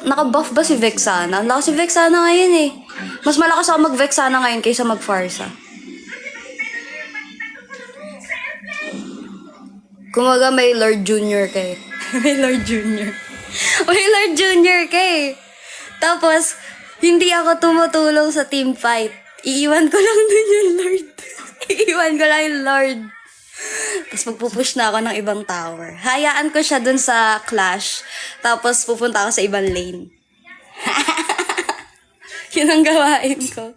Naka-buff ba si Vexana? Ang lakas si Vexana ngayon eh. Mas malakas ako mag-Vexana ngayon kaysa mag-Farsa. Kumaga may Lord Junior kay. May Lord Junior. May Lord Junior kay. Tapos, hindi ako tumutulong sa team fight. Iiwan ko lang dun yung Lord. Iiwan ko lang yung Lord. Tapos magpupush na ako ng ibang tower. Hayaan ko siya dun sa clash. Tapos pupunta ako sa ibang lane. Yun ang gawain ko.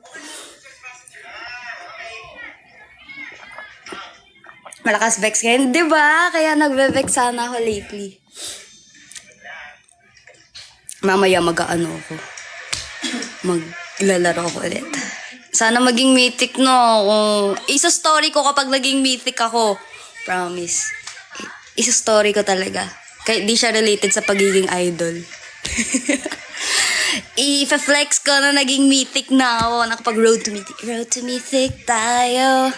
Malakas Vex ngayon, di ba? Kaya nagbe-Vex sana ako lately. Mamaya ako. Maglalaro ako ulit. Sana maging mythic, no? Isa story ko kapag naging mythic ako. Promise. Isa story ko talaga. Kahit di siya related sa pagiging idol. I-flex ko na naging mythic na ako. Nakapag road to mythic. Road to mythic tayo.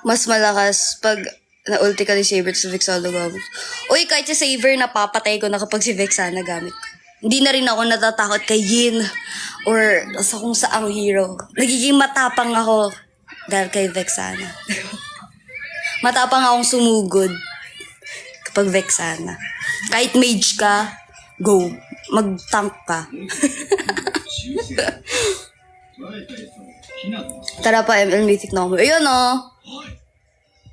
Mas malakas pag Na-ulti ka ni Saber sa Vexana gamit. Uy, kahit si Saber, napapatay ko na kapag si Vexana gamit ko. Hindi na rin ako natatakot kay Yin or sa kung saang hero. Nagiging matapang ako dahil kay Vexana. Matapang akong sumugod kapag Vexana. Kahit mage ka, go. Mag-tank ka. Tara pa, ML Mythic na ako. Ayun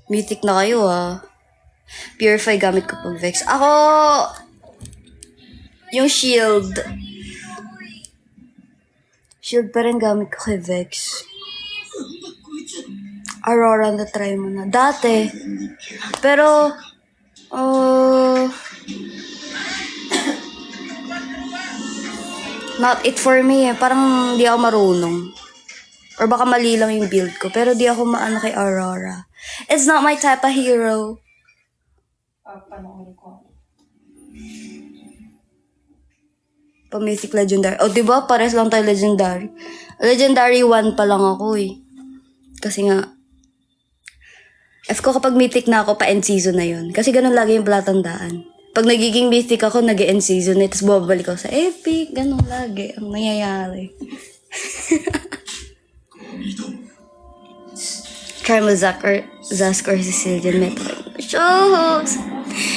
Mythic na kayo Purify gamit ko pag Vex. Ako, yung shield. Shield pa rin gamit ko kay Vex. Aurora na try mo na. Dati. Pero, not it for me Parang di ako marunong. Or baka mali lang yung build ko. Pero di ako maano kay Aurora. It's not my type of hero. Pa-mythic legendary. Diba? Pares lang tayo legendary. Legendary 1 pa lang ako Kasi nga, F ko kapag mythic na ako, pa-end season na yun. Kasi ganun lagi yung palatandaan. Pag nagiging mythic ako, nag-end season na, tapos bumabalik ako sa epic, ganun lagi ang nangyayari. Try mo Zask or Sicilian Metal. Shows!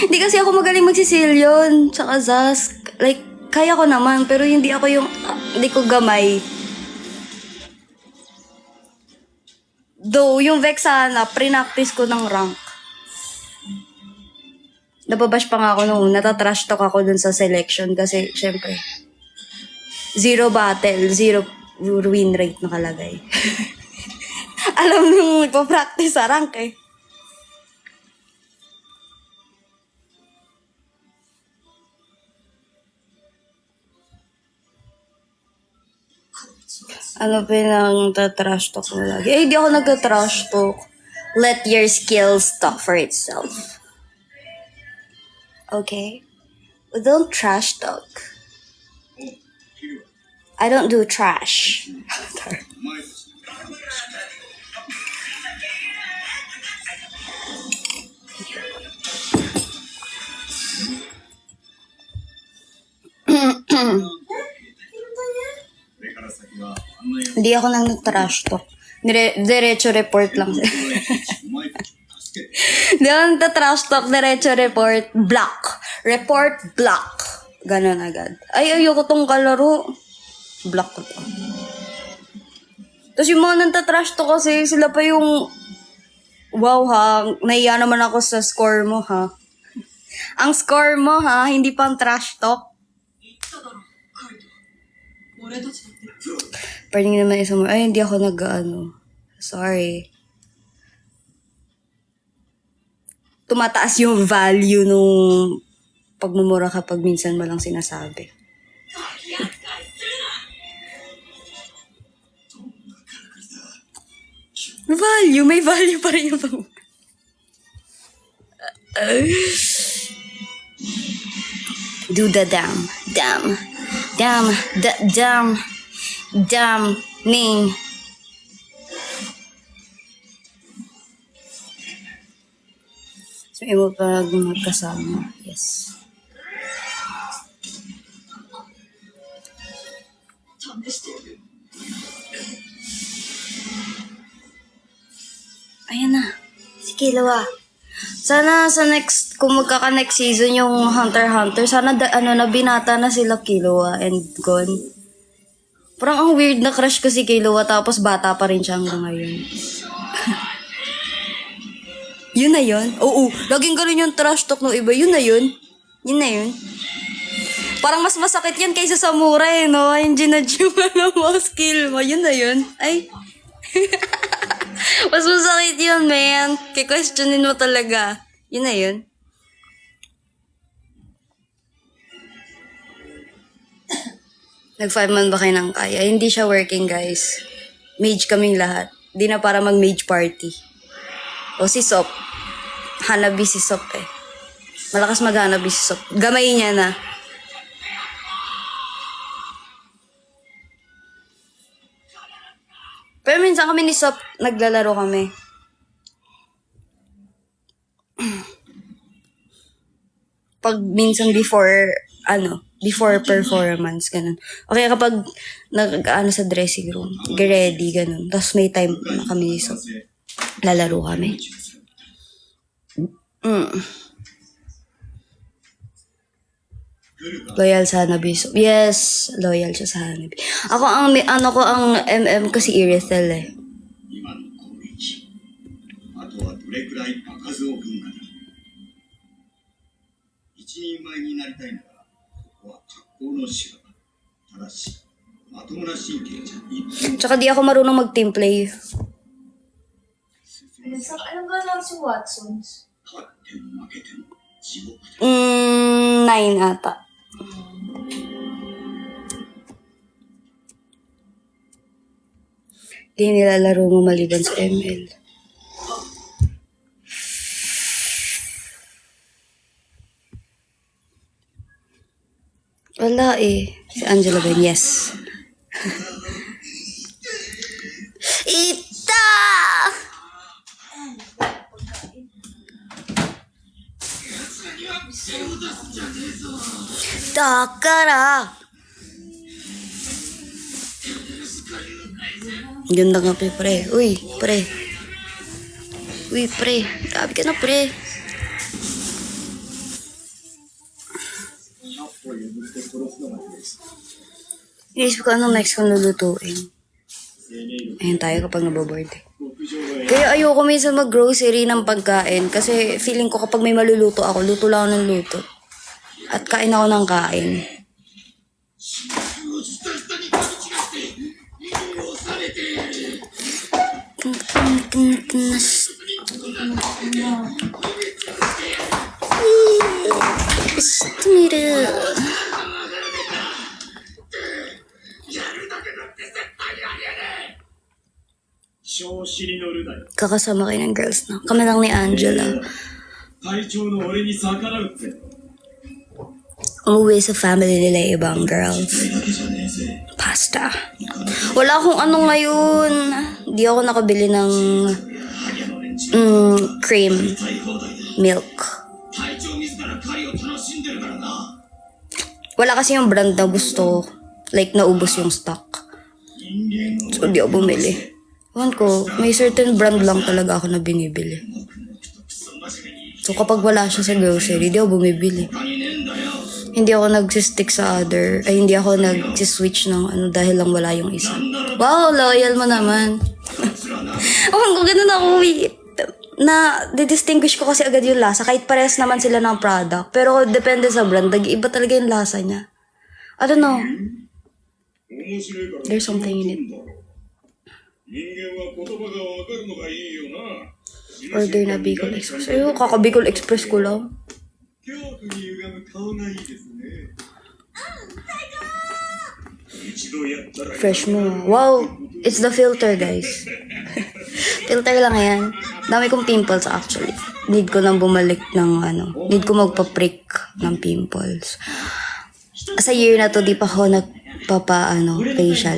Hindi kasi ako magaling mag-Sicilian, tsaka Zask. Like, kaya ko naman, pero hindi ako yung, hindi ko gamay. Though, yung Vexana, pre-practice ko ng rank. Nababash pa nga ako nung natatrash talk ako dun sa selection kasi, syempre, 0 battle, 0 win rate nakalagay. Alam nung ipapractice sa rank Ano pinang tatrash talk mo lagi? Hindi ako nagtatrash talk. Let your skills talk for itself. Okay? We don't trash talk. I don't do trash. Hindi ako nang trash talk. Diretso report lang. Hindi ako nang trash talk. Diretso report. Block. Report, block. Ganon agad. Ay, ayoko tong kalaro. Block ko to. Tapos yung mga nanta-trash to kasi, sila pa yung, wow nahiya naman ako sa score mo Ang score mo hindi pang trash talk. Pwede naman isang ay, hindi ako sorry. Tumataas yung value nung pagmumura kapag minsan mo lang sinasabi. May value pa rin yung pag... Do the damning. So, mo pag magkasama. Yes. Ayan na. Si Killua. Sana sa next, kung magkaka-next season yung Hunter x Hunter, sana na binata na sila Killua and Gon. Parang ang weird na crush ko si Killua tapos bata pa rin siya hanggang ngayon. Yun na yun? Oo. Laging ganun yung trash talk ng iba. Yun na yun. Yun na yun. Parang mas masakit yan kaysa sa mura no? Yung ginadge mo skill mo. Yun na yun. Ay. Mas masakit yun, man. Kaya-questionin mo talaga. Yun na yun. Nag-5 man ba kayo ng kaya? Hindi siya working, guys. Mage kaming lahat. Di na para mag-mage party. O si Sop. Hanabi si Sop Malakas mag-hanabi si Sop. Gamay niya na. Pero minsan kami ni Sop, naglalaro kami. Pag minsan before performance, ganun. Okay, kapag sa dressing room, ready, ganun. Tapos may time na kami, so lalaro kami. Loyal sa Hanabi. So, yes, loyal siya sa Hanabi. Ako ang MM ko si Irithel eh. 今の攻撃あとはどれくらい開かずを軍がだ一人前になりたいならここは格好の修羅ただしまともな神経じゃ一本 Tsaka di ako marunong mag-team play. Alam ba lang si Watsons? 勝っても負けても地獄だ 9 ata. Di nilalaro mo maliban sa ML. Wala eh. Si Angela Ben, yes. Ita! Takara! Ganda nga pre. Uy, pre. Uy, pre. Grabe ka na, pre. 100歩譲って殺すのがいいです Inisip ko anong next kong lulutuin. 生命力 Ayun tayo kapag naboboard eh. 極上の Kaya ayoko minsan mag-grocery ng pagkain kasi feeling ko kapag may maluluto ako, luto lang ako ng luto. At kain ako ng kain. Gusto nila. 調子に乗るなよ Kakasama kayo ng girls na. Kami lang ni Angela. 隊長の俺に逆らうって Umuwi sa family nila ibang girls. だけじゃねえぜ Pasta. Wala akong ano ngayon. Di ako nakabili ng cream milk. 隊長自ら狩りを楽しんでるからな Wala kasi yung brand na gusto. Like, naubos yung stock. 人間を So, di ako bumili. Ewan ko, may certain brand lang talaga ako na binibili. So, kapag wala siya sa grocery, di ako bumibili. Hindi ako nagsistick sa other, hindi ako nagsiswitch ng dahil lang wala yung isa. Wow, loyal mo naman. Ewan ko, ganun ako eh. Na-distinguish ko kasi agad yung lasa. Kahit parehas naman sila ng product. Pero depende sa brand, nag-iba talaga yung lasa niya. I don't know. 面白いから There's something in it. 人間は言葉がわかるのがいいよな Order na Bicol Express. Ayun, kaka-Bicol Express ko lang. 恐怖に歪む顔がいいですね一度やったら Fresh mo. Wow! It's the filter, guys. Filter lang yan. Dami kong pimples actually. Need ko nang bumalik ng Need ko magpa-prick ng pimples. Sa year na to, di pa ako facial.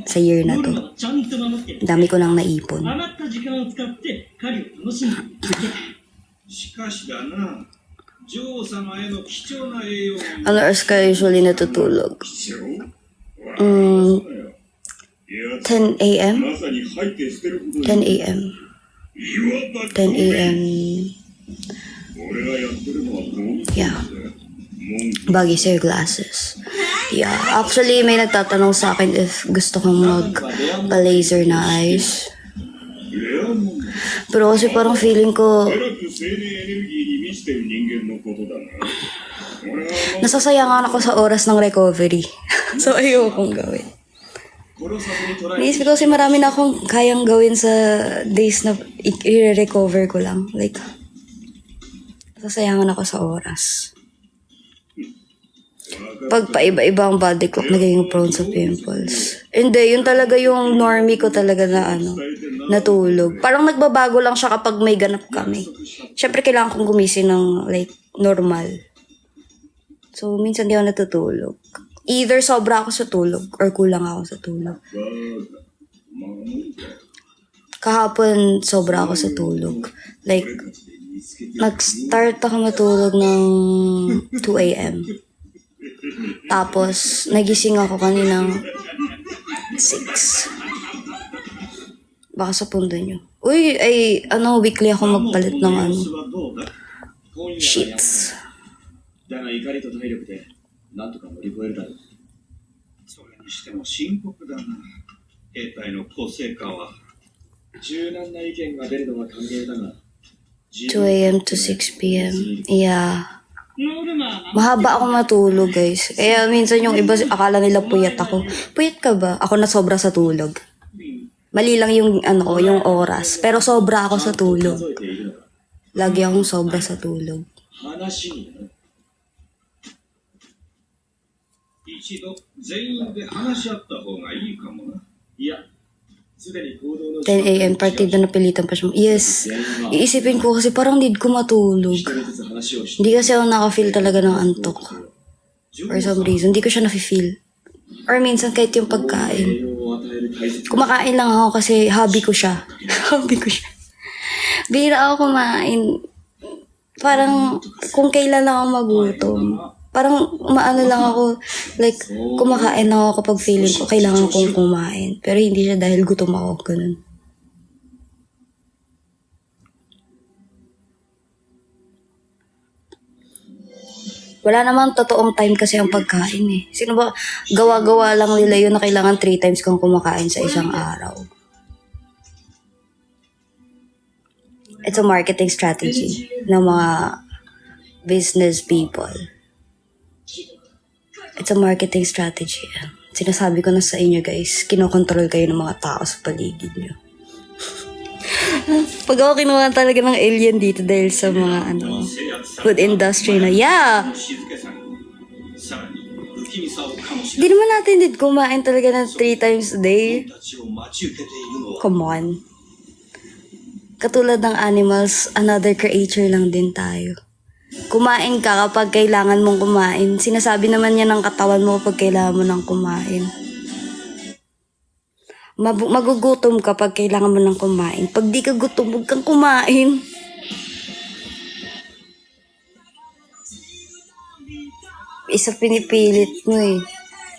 Sa year na to. ちゃんと守ってる。 Dami ko nang naipon. 余った時間を使って狩りを楽しんでいるだけだ。しかしだな女王様への貴重な栄養が Ano oras ka usually natutulog? 必要 10 a.m.? まさに入って捨てることに 10 a.m. 岩場 10 a.m. 俺がやってるのはどう Yeah. 文句 Bagay sa'yo glasses. Yeah. Actually, may nagtatanong sa akin if gusto kong mag-laser na eyes. レアもん Pero kasi parang feeling ko, 偉く生命エネルギーに満ちてる人間のことだな俺はもう nasasayangan ako sa oras ng recovery. So, ayokong gawin. 殺さずに捉え Naisip ko kasi marami na akong kayang gawin sa days na i-recover ko lang. Like, nasasayangan ako sa oras. Pag paiba-iba ang body clock, naging prone sa pimples. Hindi, yun talaga yung normie ko talaga na natulog. Parang nagbabago lang siya kapag may ganap kami. Siyempre, kailangan kong gumising ng like, normal. So, minsan di ako natutulog. Either sobra ako sa tulog or kulang ako sa tulog. Kahapon, sobra ako sa tulog. Like, nag-start ako matulog ng 2 a.m. Tapos, nagising ako kaninang 6. Baka sa pundo nyo. Uy, weekly ako magpalit ng 様子はどうだ今夜はやめない sheets. だが怒りと体力でなんとか乗り越えるだろう。それにしても深刻だな。兵隊の構成化は。柔軟な意見が出るのは歓迎だが、 2 a.m. to 6 p.m. Yeah. ノルマは Mahaba ako matulog, guys. Kaya minsan yung iba, akala nila puyat ako. Puyat ka ba? Ako na sobra sa tulog. Mali lang yung, yung oras. Pero sobra ako sa tulog. 数えているのか Lagi akong sobra sa tulog. 話になる。一度全員で話し合った方がいいかもな。いや、すでに行動の 10 a.m. partida napilitan pa siya. Yes. Iisipin ko kasi parang need ko matulog. 一人ずつ話をして Hindi kasi ako naka-feel talaga ng antok. For some reason, hindi ko siya nafe-feel. Or minsan kahit yung 栄 pagkain. 養を与える大切な Kumakain lang ako kasi hobby ko siya. Hobby ko siya. Bihira ako kumain. Parang kung kailan lang ako magutom. Parang umaano lang ako. Like, kumakain ako kapag feeling ko kailangan kong kumain. Pero hindi siya dahil gutom ako. Ganun. Wala namang totoong time kasi ang pagkain eh. Sino ba, gawa-gawa lang nila yun na kailangan 3 times kang kumakain sa isang araw. It's a marketing strategy ng mga business people. It's a marketing strategy. Sinasabi ko na sa inyo guys, kinokontrol kayo ng mga tao sa paligid nyo. Pag ako kinuha talaga ng alien dito dahil sa mga food industry na, yeah! 静けさがさらに不気味さを醸し Di naman natin din kumain talaga ng 3 times a day. たちを待ち受けているのは Come on. Katulad ng animals, another creature lang din tayo. Kumain ka kapag kailangan mong kumain. Sinasabi naman yan ng katawan mo kapag kailangan mo ng kumain. Magugutom ka pag kailangan mo ng kumain. Pag di ka gutom, huwag kang kumain. Isa pinipilit mo eh.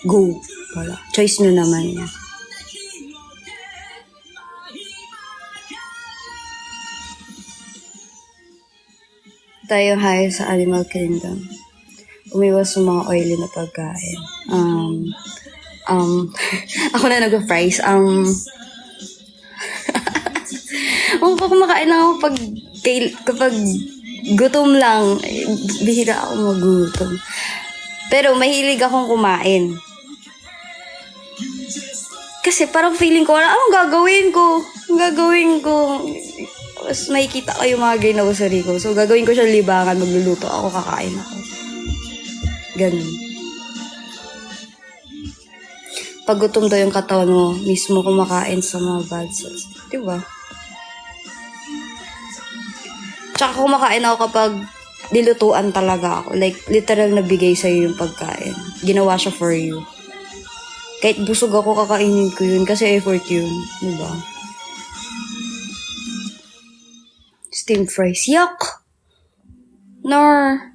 Go. Wala. Choice nyo naman yan. Tayo high sa Animal Kingdom. Umiwas sa mga oily na pagkain. Ako na nag-fries. Kung kumakain lang ako kapag gutom lang, bihira ako magutom. Pero mahilig akong kumain. Kasi parang feeling ko, anong gagawin ko? Tapos makikita ko yung mga grocery ko. So gagawin ko siya libangan, magluluto ako, kakain ako. Ganun. Pag gutom daw yung katawan mo, mismo kumakain sa mga bad cells. Diba? Tsaka kumakain ako kapag nilutuan talaga ako. Like, literal na bigay sa'yo yung pagkain. Ginawa siya for you. Kahit busog ako, kakainin ko yun kasi effort yun. Diba? Steamed fries. Yuck! Nar!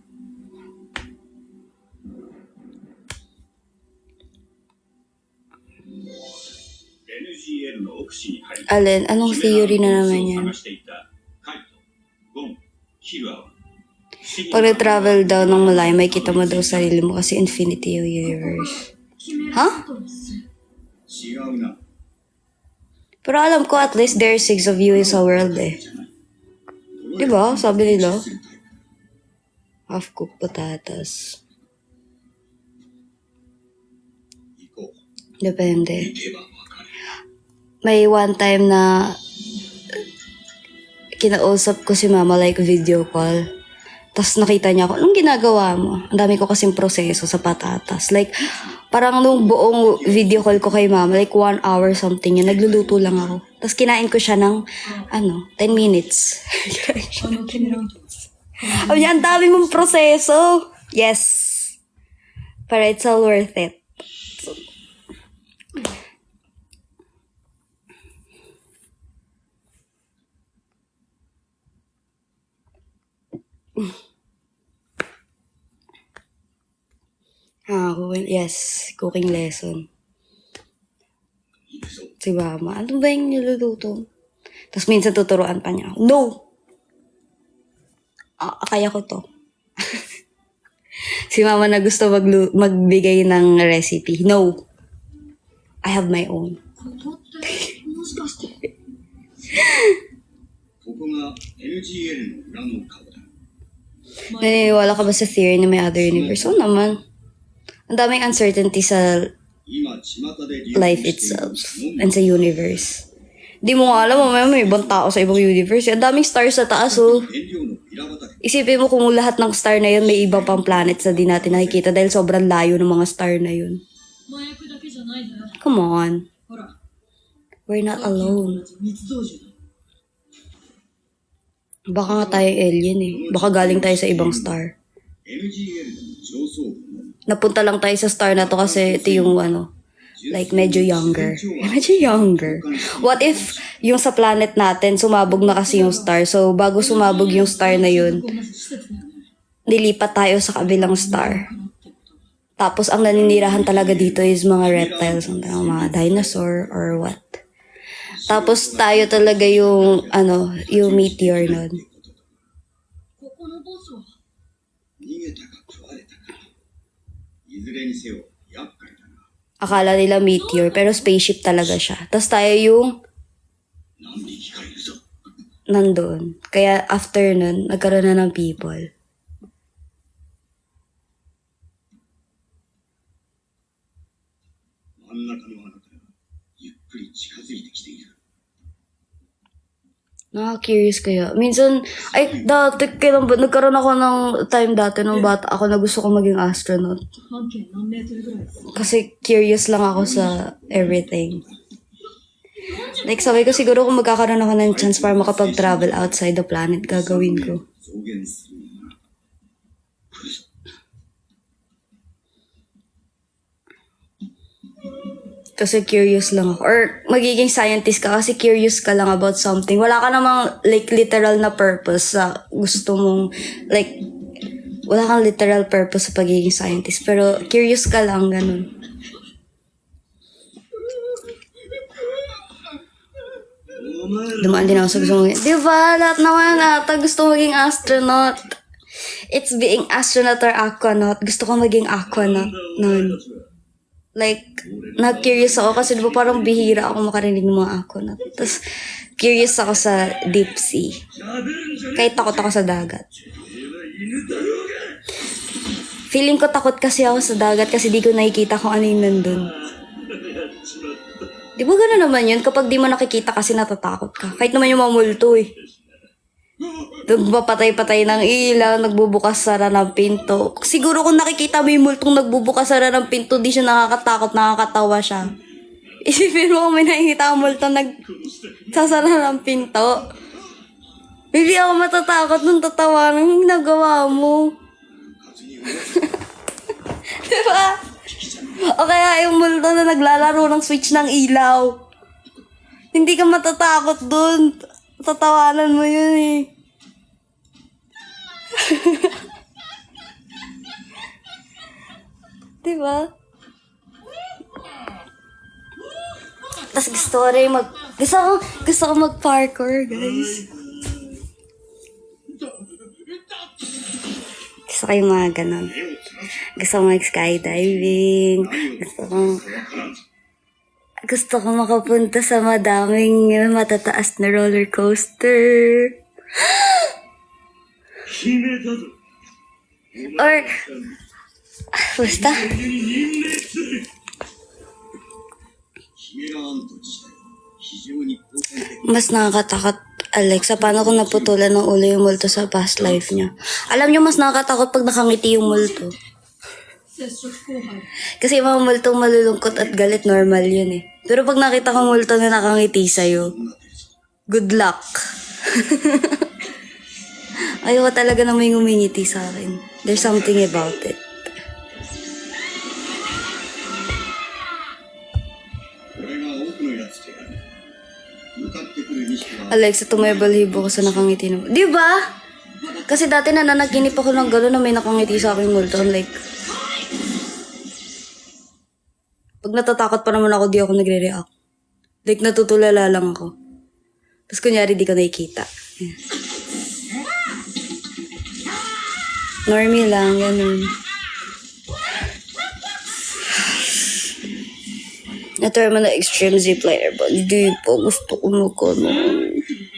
NGL の奥地に入り Alin, anong theory na naman yan? 探していたカイト、ゴン、キルアは Pag nag-travel daw ng malayo, may kita mo daw sarili mo kasi infinity yung universe. Ha? 違うな。 Pero alam ko at least there are 6 of you in sa world eh. Diba? Sabi nila. Half-cooked potatoes. 行こう。 Depende. 行けばわかる。 May one time na kinausap ko si mama like video call. Tapos nakita niya ako, anong ginagawa mo? Ang dami ko kasing proseso sa patatas. Like, parang nung buong video call ko kay mama, like 1 hour something yun, nagluluto lang ako. Tapos kinain ko siya ng, 10 minutes. Kinain siya ng 10 minutes. Sabi niya, ang dami mong proseso. Yes. Pero it's all worth it. Cooking lesson. Si mama, ano ba yung niluluto? Tapos minsan tuturuan pa niya ako. No! Kaya ko to. Si mama na gusto magbigay ng recipe. No! I have my own. もしかして。ここが NGL の裏の顔だ。 Naniniwala ka ba sa theory na may other universe? Oo naman. Ang daming uncertainty sa 今巷で流 life 行している itself の and sa universe. Di mo nga alam, mamaya may ibang tao sa ibang universe. Ang daming stars sa taas, oh. 燃料のビラ畑。 Isipin mo kung lahat ng star na yun may ibang pang planet na di natin nakikita dahil sobrang layo ng mga star na yun. 麻薬だけじゃないんだ。 Come on. ほら、 We're not さっきの alone. 同じ密造獣だ。 Baka nga tayo alien eh. Baka galing tayo sa ibang star. NGL の上層部の Napunta lang tayo sa star na to kasi ito yung like medyo younger. Medyo younger. What if yung sa planet natin, sumabog na kasi yung star. So, bago sumabog yung star na yun, こんな施設だよね。 nilipat tayo sa kabilang star. Tapos, ang naninirahan talaga dito is mga reptiles, mga dinosaur or what. Tapos, tayo talaga yung, yung meteor nun. ここのボスは、逃げたか食われたか。いずれにせよ厄介だな。 Akala nila meteor, pero spaceship talaga siya. Tapos tayo yung 何匹かいるぞ。 nandoon. Kaya after nun, nagkaroon na ng people. 真ん中のあなたがゆっくり近づいてきている。 Nakaka-curious kaya. Minsan, dati, kailan ba, nagkaroon ako ng time dati nung bata ako na gusto ko maging astronaut. 半径何メートルぐらいです。 Kasi curious lang ako sa everything. Like, sabi ko siguro kung magkakaroon ako ng chance para makapag-travel outside the planet, gagawin ko. 増減するのが来るぞ。 Kasi curious lang ako. Or magiging scientist ka kasi curious ka lang about something. Wala ka namang like literal na purpose sa gusto mong like wala kang literal purpose sa pagiging scientist. Pero curious ka lang, ganun. Dumaan din ako sa gusto maging, di ba? Lahat naman ata gusto maging astronaut. It's being astronaut or aquanaut. Gusto ko maging aquanaut nun. Like, na-curious ako kasi diba parang bihira ako makarinig ng mga aquanaut. Tapos, curious ako sa deep sea. Kahit takot ako sa dagat. Feeling ko takot kasi ako sa dagat kasi di ko nakikita kung ano yung nandun. Di ba gano'n naman yun? Kapag di mo nakikita kasi natatakot ka. Kahit naman yung mga multo eh. Nagpapatay-patay ng ilaw, nagbubukas-sara ng pinto. Siguro kung nakikita mo yung multong nagbubukas-sara ng pinto, di siya nakakatakot, nakakatawa siya. Isipin mo kung may nakikita ang multong nagsasara ng pinto. Hindi ako matatakot nung tatawa nung ginagawa mo. Diba? O kaya yung multo na naglalaro ng switch ng ilaw. Hindi ka matatakot dun. Tatawanan mo yun eh. Diba? Tapos gusto ko rin gusto ko mag-parkour, guys. Gusto ko yung mga ganon. Gusto ko mag-skydiving. Gusto ko makapunta sa madaming matataas na roller coaster. Or, basta. ヒメラアント自体非常に好戦的。 Mas nakakatakot, Alexa, paano kung naputulan ng ulo yung multo sa past life niya? Alam niyo, mas nakakatakot pag nakangiti yung multo. 接触後輩。 Kasi yung mga multong malulungkot at galit, normal yun eh. Pero pag nakita kong multo na nakangiti sa'yo, good luck. Ayoko talaga na may ngumingiti sa akin. There's something about it. これが奥のやつである。向かってくる2匹は Alexa, tumay balibo ko sa nakangiti na. Di ba? Kasi dati nananaginip ako ng gano'n na may nakangiti sa aking multo. I'm like, pag natatakot pa naman ako, di ako nagre-react. Like, natutulala lang ako. Tapos kunyari, di ko nakikita. Yan. Normie lang, ganun. Naturma na extreme zipliner ba? Hindi po, gusto ko magkano.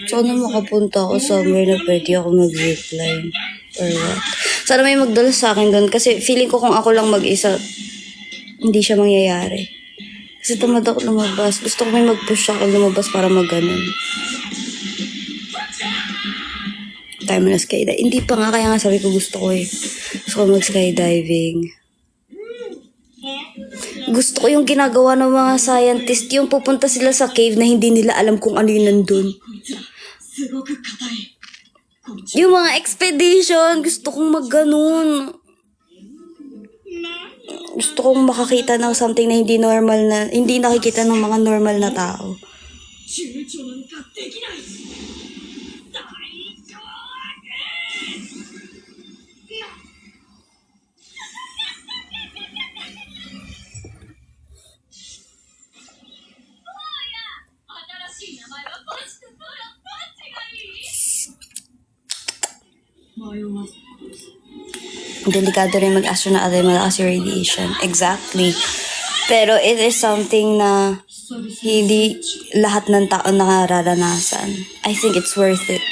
Sana makapunta ako somewhere na pwede ako mag-zipline. Or what. Sana may magdala sa akin doon. Kasi feeling ko kung ako lang mag-isa, hindi siya mangyayari. Kasi tamad ako lumabas. Gusto ko may mag-push ako lumabas para mag-ganon. Tayo mo na skydiving. Hindi pa nga, kaya nga sabi ko gusto ko eh. Gusto ko mag-skydiving. Gusto ko yung ginagawa ng mga scientist, yung pupunta sila sa cave na hindi nila alam kung ano yung nandun. Yung mga expedition, gusto kong mag-ganon. Gusto kong makakita ng something na hindi normal na, hindi nakikita ng mga normal na tao. 躊躇なんかできない。大丈新しい名前はポチとどっちがいい？夫。迷わず。 Delikado rin mag-astronaut at malakas yung radiation. Exactly. Pero it is something na hindi lahat ng tao nakararanasan. I think it's worth it.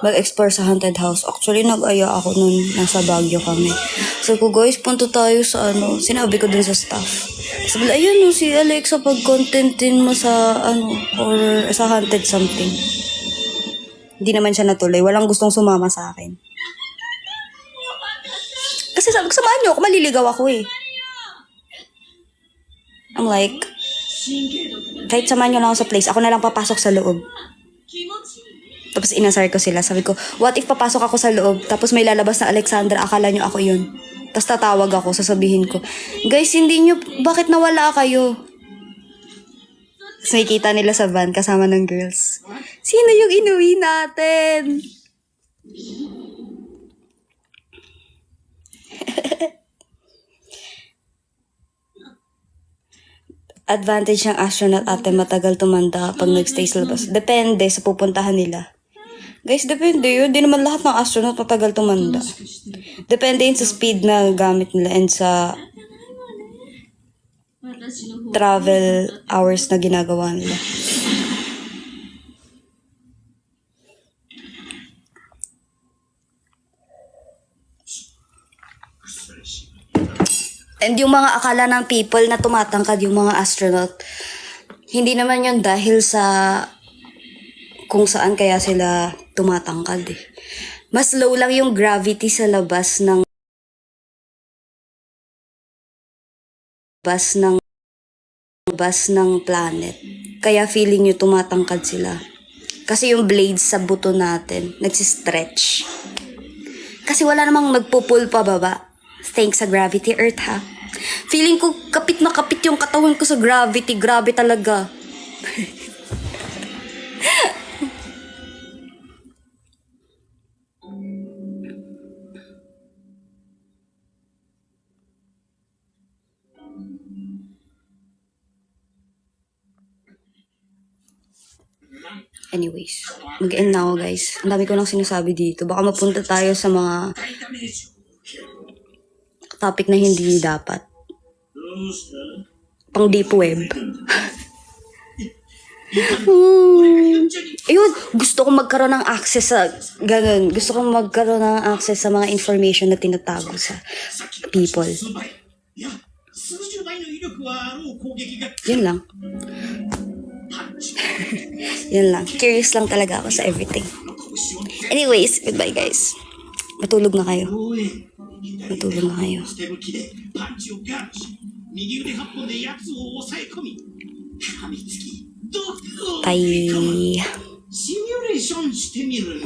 Mag-explore sa haunted house. Actually, nag-aya ako nun nasa Baguio kami. So, ko guys, punta tayo sa ano. Sinabi ko dun sa staff. Sabi nila, ayun no, si Alexa, pag-contentin mo sa ano, or sa haunted something. Hindi naman siya natuloy. Walang gustong sumama sa akin. Kasi sabi ko, samahan niyo ako, maliligaw ako eh. I'm like, kahit samahan niyo lang ako sa place, ako na lang papasok sa loob. Tapos inasar ko sila. Sabi ko, what if papasok ako sa loob, tapos may lalabas na Alexandra, akala niyo ako yun. Tapos tatawag ako, sasabihin ko, guys, hindi niyo, bakit nawala kayo? Tapos nakikita nila sa van kasama ng girls. Sino yung inuwi natin? Advantage ng astronaut ate, matagal tumanda pag nagstay sa labas. Depende sa pupuntahan nila. Guys, depende yun. Di naman lahat ng astronaut matagal tumanda. Depende yun sa speed na gamit nila and sa travel hours na ginagawa nila. And yung mga akala ng people na tumatangkad yung mga astronaut, hindi naman yun dahil sa kung saan kaya sila tumatangkad eh. Mas low lang yung gravity sa labas ng planet. Kaya feeling nyo tumatangkad sila. Kasi yung blades sa buto natin, nagsistretch. Kasi wala namang nagpo-pull pa baba. Thanks sa gravity earth ha. Feeling ko kapit na kapit yung katawan ko sa gravity. Grabe talaga. Anyways, mag-end na ako guys. Ang dami ko nang sinasabi dito. Baka mapunta tayo sa mga topic na hindi dapat. Pang deep web. Ayun, gusto kong magkaroon ng access sa ganun. Gusto kong magkaroon ng access sa mga information na tinatago sa people. Yun lang. Yun lang. Curious lang talaga ako sa everything. Anyways, goodbye guys. Matulog na kayo. Matulog na kayo. 右腕8本でやつを抑え込み噛みつき毒を Bye. シミュレーションしてみる